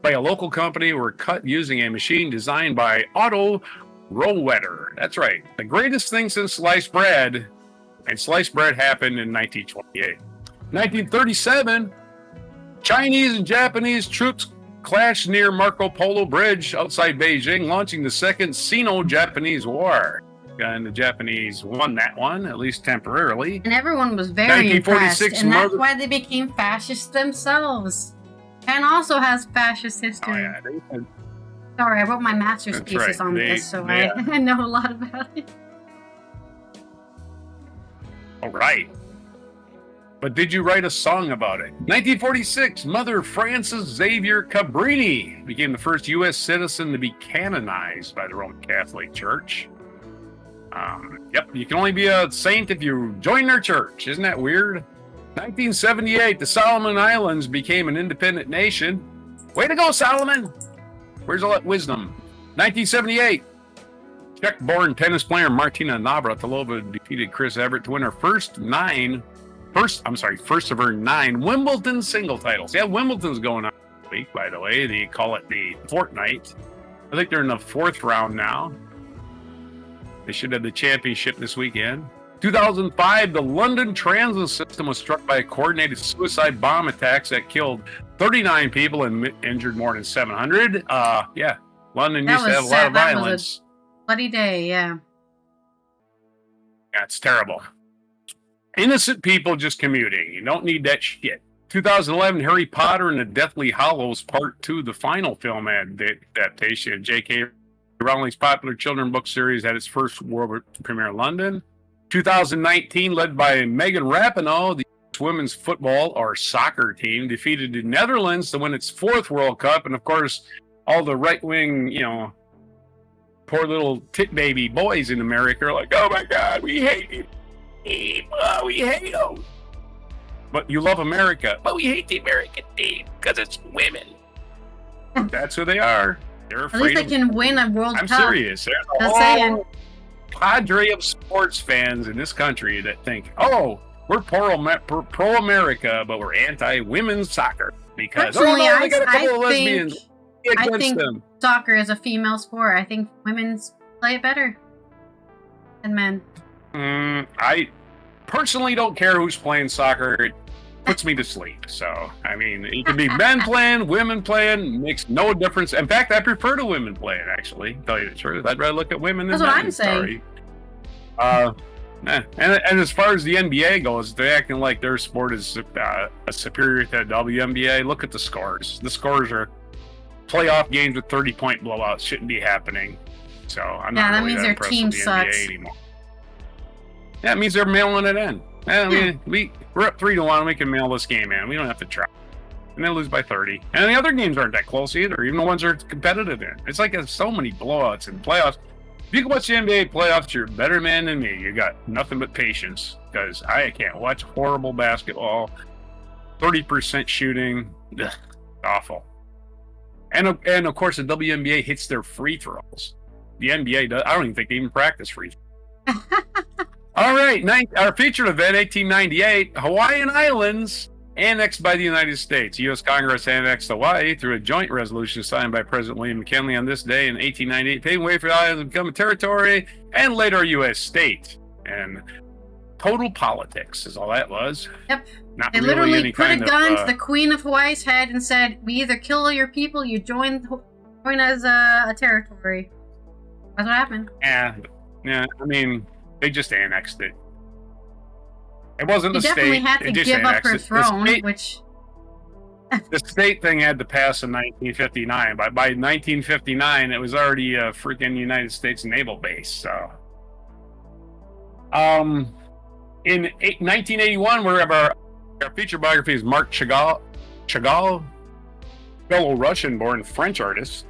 B: by a local company were cut using a machine designed by Otto Rohwedder. That's right. The greatest thing since sliced bread, and sliced bread happened in 1928. 1937, Chinese and Japanese troops clashed near Marco Polo Bridge outside Beijing, launching the Second Sino-Japanese War. And the Japanese won that one, at least temporarily.
A: And everyone was very impressed, and that's why they became fascists themselves. And also has fascist history.
B: Oh, yeah.
A: Sorry, I wrote my master's thesis on this, so I know a lot about it.
B: All right. But did you write a song about it? 1946, Mother Frances Xavier Cabrini became the first U.S. citizen to be canonized by the Roman Catholic Church. Yep, you can only be a saint if you join their church. Isn't that weird? 1978, the Solomon Islands became an independent nation. Way to go, Solomon! Where's all that wisdom? 1978, Czech-born tennis player Martina Navratilova defeated Chris Evert to win her first of her 9 Wimbledon single titles. Yeah, Wimbledon's going on this week, by the way. They call it the fortnight. I think they're in the 4th round now. They should have the championship this weekend. 2005, the London transit system was struck by a coordinated suicide bomb attacks that killed 39 people and injured more than 700. Yeah, London used to have a lot of violence.
A: Bloody day, yeah.
B: Yeah, it's terrible. Innocent people just commuting. You don't need that shit. 2011, Harry Potter and the Deathly Hallows Part 2, the final film adaptation of J.K. Rowling's popular children's book series, had its first world premiere in London. 2019, led by Megan Rapinoe, the women's football or soccer team defeated the Netherlands to win its 4th World Cup. And of course, all the right-wing, poor little tit baby boys in America are like, oh my God, we hate you. Oh, we hate them. But you love America. But we hate the American team because it's women. That's who they are. They're afraid.
A: At least they can win a World Cup.
B: I'm serious. There's a whole cadre of sports fans in this country that think, oh, we're pro-America, but we're anti-women's soccer because
A: personally,
B: they got a couple of lesbians.
A: I think soccer is a female sport. I think women's play it better than men.
B: I personally don't care who's playing soccer. It puts me to sleep. So, I mean, it can be men playing, women playing, makes no difference. In fact, I prefer to women playing, actually. To tell you the truth, I'd rather look at women than men.
A: That's what I'm saying.
B: And as far as the NBA goes, they're acting like their sport is superior to the WNBA. Look at the scores. The scores are playoff games with 30-point blowouts. Shouldn't be happening. So I'm not really
A: means
B: that
A: their
B: impressed
A: team
B: with the
A: sucks.
B: NBA anymore. Yeah, it means they're mailing it in. I mean, we're up 3-1. We can mail this game in. We don't have to try. and they lose by 30. And the other games aren't that close either, even the ones that are competitive in. It's like there's so many blowouts in playoffs. If you can watch the NBA playoffs, you're a better man than me. You got nothing but patience, because I can't watch horrible basketball. 30% shooting, ugh, awful. And of course, the WNBA hits their free throws. The NBA does. I don't even think they even practice free throws. All right, our featured event, 1898, Hawaiian Islands annexed by the United States. U.S. Congress annexed Hawaii through a joint resolution signed by President William McKinley on this day in 1898, paving way for the islands to become a territory and later a U.S. state. And total politics is all that was.
A: Yep.
B: Not
A: they
B: really
A: literally
B: any
A: put
B: kind
A: a gun
B: of,
A: to the Queen of Hawaii's head and said, "We either kill your people, you join as a territory." That's what happened.
B: Yeah. I mean, they just annexed it. It wasn't the state.
A: She definitely had to give up her throne, which...
B: The state thing had to pass in 1959. By 1959, it was already a freaking United States naval base. So, in 1981, we have our feature biography is Marc Chagall, Belarusian-born French artist.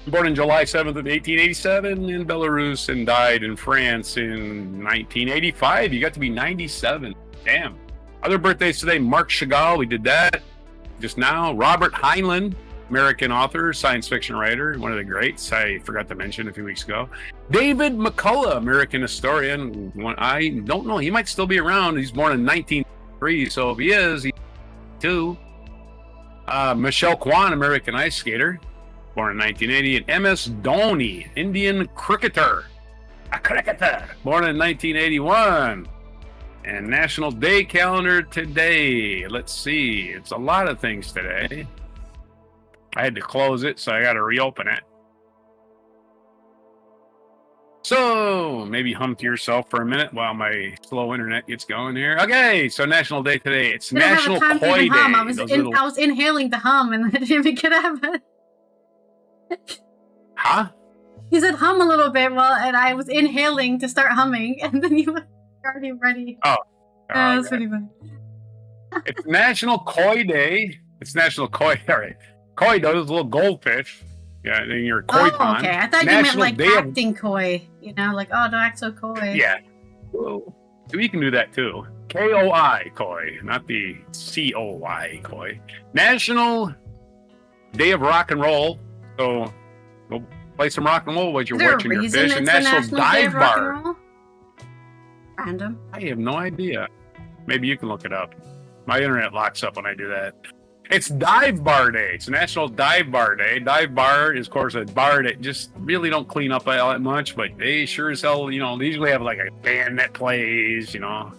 B: Born on July 7th of 1887 in Belarus and died in France in 1985. You got to be 97. Damn. Other birthdays today, Marc Chagall, we did that just now. Robert Heinlein, American author, science fiction writer, one of the greats I forgot to mention a few weeks ago. David McCullough, American historian. I don't know, he might still be around. He's born in 1903, so if he is, he's 2. Michelle Kwan, American ice skater, born in 1980, and M.S. Dhoni, Indian cricketer. A cricketer, born in 1981. And National Day calendar today. Let's see. It's a lot of things today. I had to close it, so I got to reopen it. So, maybe hum to yourself for a minute while my slow internet gets going here. Okay, so National Day today. It's National Koi Day.
A: I was inhaling the hum, and I didn't even get out of it.
B: Huh?
A: You said hum a little bit, and I was inhaling to start humming, and then you were already ready.
B: Oh.
A: That's pretty funny.
B: It's National Koi Day. It's National Koi. All right. Koi, those little goldfish. Yeah, in your koi pond.
A: Okay. I thought
B: National
A: you meant like
B: Day
A: acting coy. You know, like, oh, don't act so coy.
B: Yeah. Well, we can do that too. K-O-I, koi, not the C-O-Y, koi. National Day of Rock and Roll. So, go play some rock and roll while you're watching your fish. And National Dive Bar.
A: Random.
B: I have no idea. Maybe you can look it up. My internet locks up when I do that. It's Dive Bar Day. It's National Dive Bar Day. Dive bar is, of course, a bar that just really don't clean up all that much, but they sure as hell, they usually have like a band that plays, The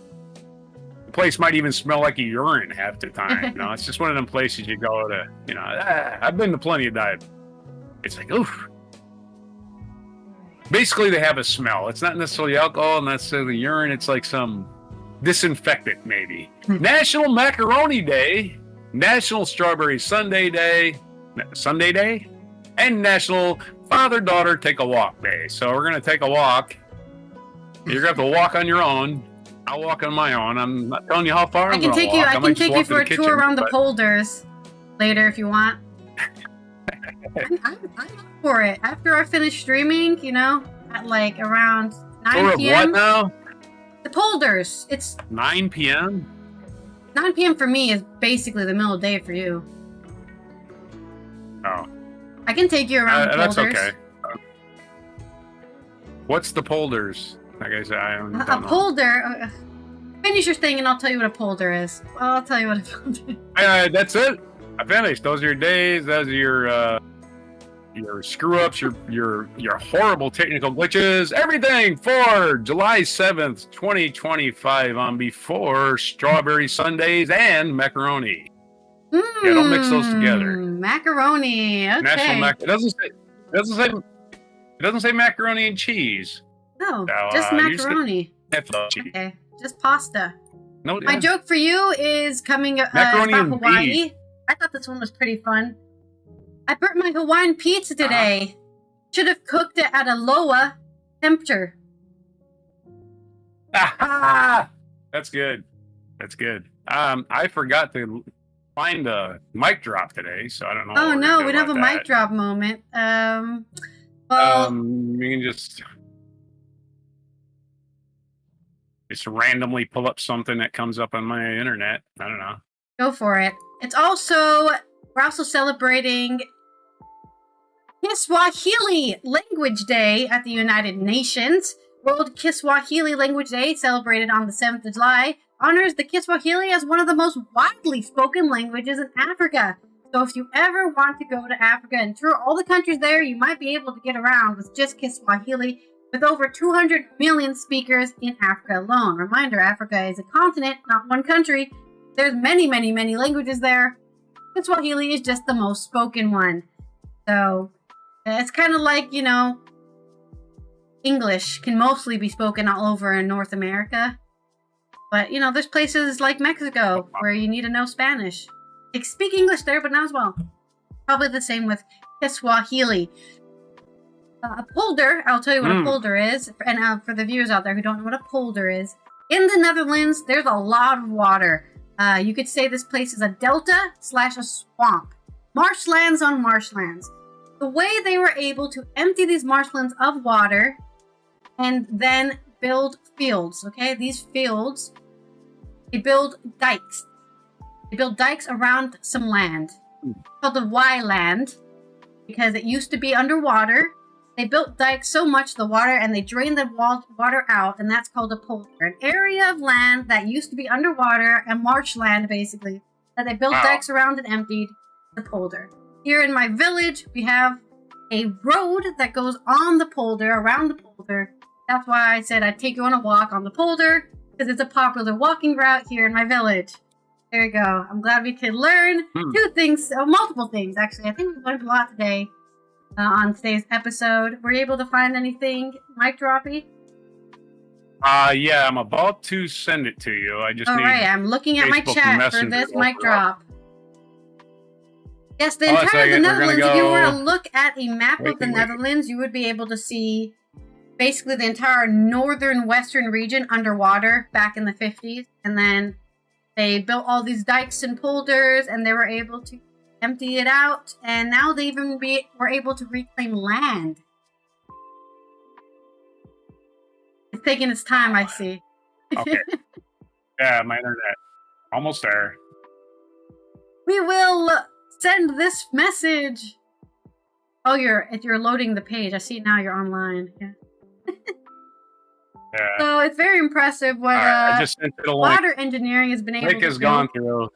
B: place might even smell like a urine half the time. It's just one of them places you go to, I've been to plenty of dive. It's like, oof. Basically, they have a smell. It's not necessarily alcohol, not necessarily urine. It's like some disinfectant, maybe. National Macaroni Day, National Strawberry Sundae Day, and National Father-Daughter Take a Walk Day. So we're going to take a walk. You're going to have to walk on your own. I'll walk on my own. I'm not telling you how far
A: I can take you for a tour around the polders later if you want. I'm up for it. After I finish streaming, at like around 9 p.m.
B: What now?
A: The polders. It's
B: 9 p.m.?
A: 9 p.m. for me is basically the middle of the day for you.
B: Oh.
A: I can take you around the polders.
B: That's okay. What's the polders? Like I said, I don't know.
A: A polder. Finish your thing and I'll tell you what a polder is. Well, I'll tell you what a polder is.
B: That's it. I finished. Those are your days. Those are your screw-ups, your horrible technical glitches, everything for July 7th, 2025 on Before Strawberry Sundaes and Macaroni. Yeah, don't mix those together.
A: Macaroni. Okay.
B: It doesn't say macaroni and cheese.
A: No, just macaroni. Okay, just pasta.
B: No,
A: my joke for you is coming about Hawaii. Beef. I thought this one was pretty fun. I burnt my Hawaiian pizza today. Should have cooked it at a lower temperature.
B: Aha! That's good. I forgot to find a mic drop today, so I don't know.
A: Oh no, we don't have a mic drop moment. Well,
B: you can just randomly pull up something that comes up on my internet. I don't know.
A: Go for it. We're also celebrating Kiswahili Language Day at the United Nations. World Kiswahili Language Day, celebrated on the 7th of July, honors the Kiswahili as one of the most widely spoken languages in Africa. So if you ever want to go to Africa and tour all the countries there, you might be able to get around with just Kiswahili, with over 200 million speakers in Africa alone. Reminder, Africa is a continent, not one country. There's many, many, many languages there. Kiswahili is just the most spoken one. So it's kind of like, English can mostly be spoken all over in North America. But, there's places like Mexico where you need to know Spanish. They speak English there, but not as well. Probably the same with Kiswahili. A polder, I'll tell you what a polder is. And for the viewers out there who don't know what a polder is, in the Netherlands, there's a lot of water. You could say this place is a delta / a swamp. Marshlands on marshlands. The way they were able to empty these marshlands of water and then build fields, okay? These fields, they build dikes. They build dikes around some land. It's called the Y land because it used to be underwater. They built dikes so much the water, and they drained the water out, and that's called a polder. An area of land that used to be underwater and marshland, basically, that they built dikes around and emptied, the polder. Here in my village, we have a road that goes on the polder, around the polder. That's why I said I'd take you on a walk on the polder, because it's a popular walking route here in my village. There you go. I'm glad we could learn multiple things, actually. I think we learned a lot today on today's episode. Were you able to find anything, Mike Droppy?
B: Yeah, I'm about to send it to you. I just
A: Alright, I'm looking at my chat for this mic drop. Yes, the entire of the Netherlands, if you were to look at a map of the Netherlands, you would be able to see basically the entire northern western region underwater back in the 50s. And then they built all these dikes and polders, and they were able to empty it out. And now they even were able to reclaim land. It's taking its time, I see.
B: Okay. Yeah, my internet. Almost there.
A: We will send this message. Oh, you're loading the page. I see now you're online. Yeah.
B: Yeah.
A: So it's very impressive what
B: I just sent it
A: water engineering has been able to do.
B: Has gone through.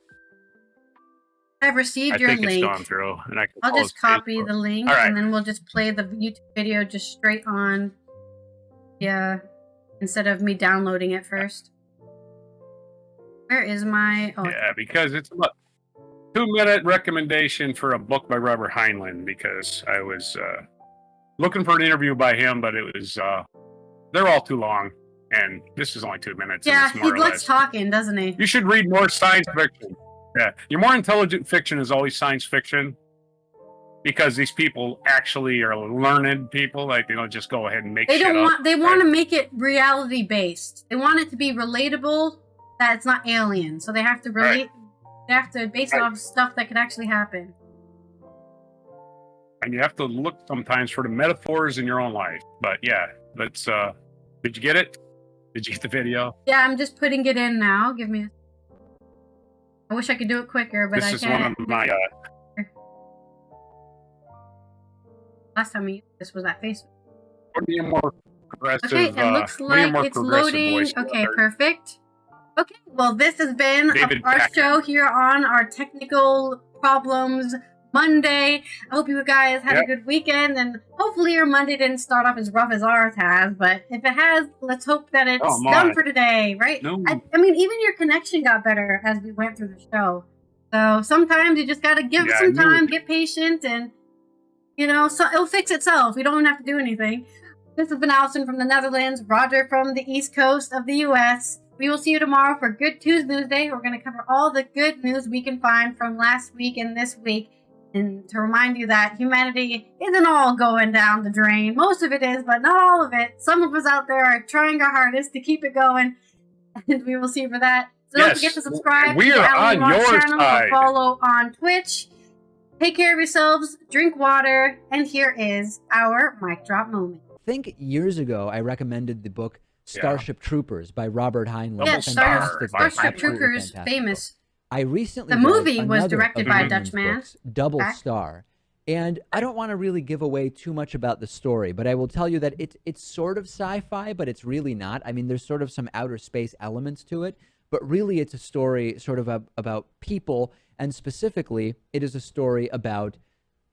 A: I've received your link.
B: It's gone through, and
A: I'll just copy the link, and then we'll just play the YouTube video just straight on. Yeah, instead of me downloading it first. Where is my? Oh.
B: Yeah, because it's a 2-minute recommendation for a book by Robert Heinlein, because I was looking for an interview by him, but it was they're all too long, and this is only 2 minutes.
A: Yeah, he likes talking, doesn't he?
B: You should read more science fiction. Yeah, your more intelligent fiction is always science fiction, because these people actually are learned people. Like, they don't just go ahead and make. They want
A: to make it reality based. They want it to be relatable. That it's not alien, so they have to relate. They have to base it off stuff that could actually happen.
B: And you have to look sometimes for the metaphors in your own life. But yeah, let's. Did you get it? Did you get the video?
A: Yeah, I'm just putting it in now. Give me. I wish I could do it quicker, but I can't. This is one of my. Last time we used this was at Facebook.
B: Be a more progressive.
A: Okay, it looks like it's loading. Okay, perfect. Okay, well, this has been our show here on our Technical Problems Monday. I hope you guys had a good weekend, and hopefully your Monday didn't start off as rough as ours has, but if it has, let's hope that it's done for today, right?
B: No.
A: I mean, even your connection got better as we went through the show. So sometimes you just got to give it some time, get patient, and, so it'll fix itself. We don't even have to do anything. This has been Allison from the Netherlands, Roger from the East Coast of the U.S., We will see you tomorrow for Good Tuesday. We're going to cover all the good news we can find from last week and this week. And to remind you that humanity isn't all going down the drain. Most of it is, but not all of it. Some of us out there are trying our hardest to keep it going. And we will see you for that. So don't forget to subscribe
B: we
A: to the
B: are
A: Alley
B: on
A: Rock
B: your
A: channel
B: side.
A: or follow on Twitch. Take care of yourselves, drink water, and here is our mic drop moment.
D: I think years ago I recommended the book Starship Troopers by Robert Heinlein.
A: Yeah,
D: Fantastic book,
A: Starship
D: absolutely
A: Troopers,
D: fantastic
A: famous.
D: book. I recently
A: The
D: read
A: movie was
D: another
A: directed
D: of
A: by a
D: Heinlein's
A: Dutchman.
D: books, Double
A: Back.
D: Star. And I don't want to really give away too much about the story, but I will tell you that it's sort of sci-fi, but it's really not. I mean, there's sort of some outer space elements to it, but really it's a story sort of about people, and specifically it is a story about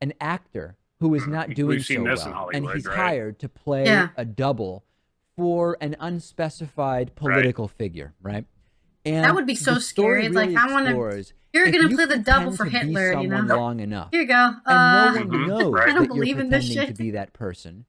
D: an actor who is not doing so well, and he's hired to play a double for an unspecified political figure, right? And
A: that would be so scary. It's like, I want to. You're going to play the double for Hitler, you know?
D: Long enough,
A: here you go.
D: And no one knows
A: I don't
D: that
A: believe
D: you're
A: in this
D: pretending
A: shit.
D: to be that person.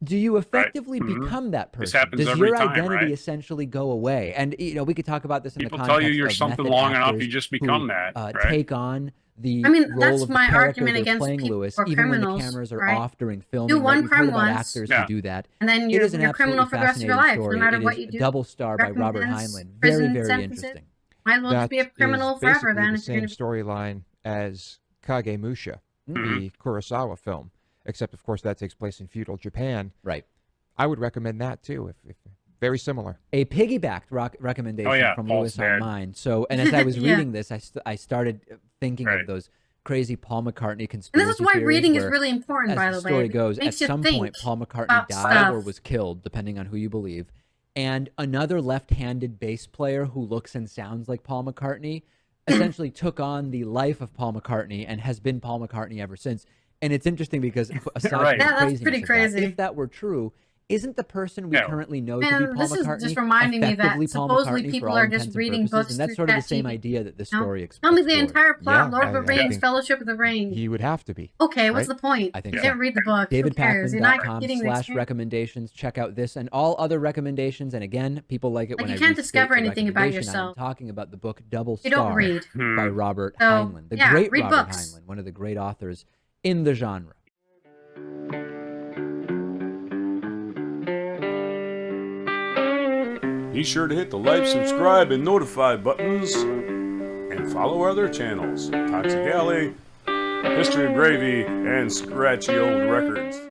D: Do you effectively become that person?
B: This happens
D: Does
B: every
D: your
B: time,
D: identity
B: right?
D: essentially go away? And you know, we could talk about this in
B: People
D: the context
B: tell you you're
D: of
B: something
D: method
B: long enough,
D: actors
B: you just become
D: who,
B: that. Right?
D: Take on the
A: I mean,
D: role
A: that's
D: of the
A: my
D: character
A: argument
D: they're
A: against
D: playing,
A: people
D: Lewis,
A: or
D: even when the
A: criminals,
D: cameras are
A: right?
D: off during filming.
A: Do one
D: right? We've
A: crime
D: heard about
A: once.
D: actors who do that.
A: And then
D: It
A: you're
D: is an
A: criminal for the rest of your
D: fascinating
A: life, no
D: story.
A: matter
D: It
A: what
D: is
A: you do.
D: Double Star by Robert
A: Recompense,
D: Heinlein. Very,
A: prison
D: very
A: sentences.
D: interesting.
A: Might as well just be a criminal forever then.
E: The same storyline as Kagemusha, the Kurosawa film, except of course that takes place in feudal Japan.
D: Right.
E: I would recommend that too. If very similar.
D: A piggybacked recommendation from
B: Paul's
D: Lewis
B: dad.
D: on mine. So, and as I was
A: Yeah.
D: reading this, I started thinking
B: Right.
D: of those crazy Paul McCartney
A: And
D: conspiracy
A: this is why
D: theories
A: reading is
D: where,
A: really important,
D: as
A: by
D: the
A: the
D: story
A: way.
D: goes,
A: It
D: at
A: makes you
D: some
A: think
D: point Paul McCartney
A: about
D: died
A: stuff.
D: or was killed, depending on who you believe. And another left-handed bass player who looks and sounds like Paul McCartney essentially took on the life of Paul McCartney and has been Paul McCartney ever since. And it's interesting because aside
B: Right.
D: from the
A: Yeah, that's
D: craziness
A: pretty
D: of
A: crazy.
D: that, if that were true, isn't the person we
B: Yeah.
D: currently know to be
A: Man,
D: Paul
A: this is
D: McCartney
A: just reminding me that
D: effectively Paul
A: supposedly
D: McCartney
A: people
D: for all
A: are
D: intents
A: just
D: and
A: reading
D: purposes?
A: books
D: And that's
A: through
D: sort of the same
A: ChatGPT.
D: idea that this
A: No?
D: story
A: Tell me the
D: explores.
A: entire plot,
E: Yeah,
A: Lord of the
E: I
A: Rings,
E: think
A: Fellowship of the Ring.
E: He would have to be.
A: Okay, what's
E: right?
A: the point?
D: I think
A: You
D: so.
A: didn't read the book. Who cares? You're not getting the experience.
D: DavidPakman.com/recommendations. Check out this and all other recommendations. And again, people like it
A: Like,
D: when
A: you
D: I
A: can't
D: restate
A: discover
D: the
A: anything about
D: recommendation.
A: yourself.
D: I'm talking about the book Double
A: You don't
D: Star
A: read.
D: by Robert
A: So,
D: Heinlein, the
A: yeah,
D: great
A: read
D: Robert
A: books.
D: Heinlein, one of the great authors in the genre.
F: Be sure to hit the like, subscribe, and notify buttons, and follow our other channels, Toxic Alley, History of Gravy, and Scratchy Old Records.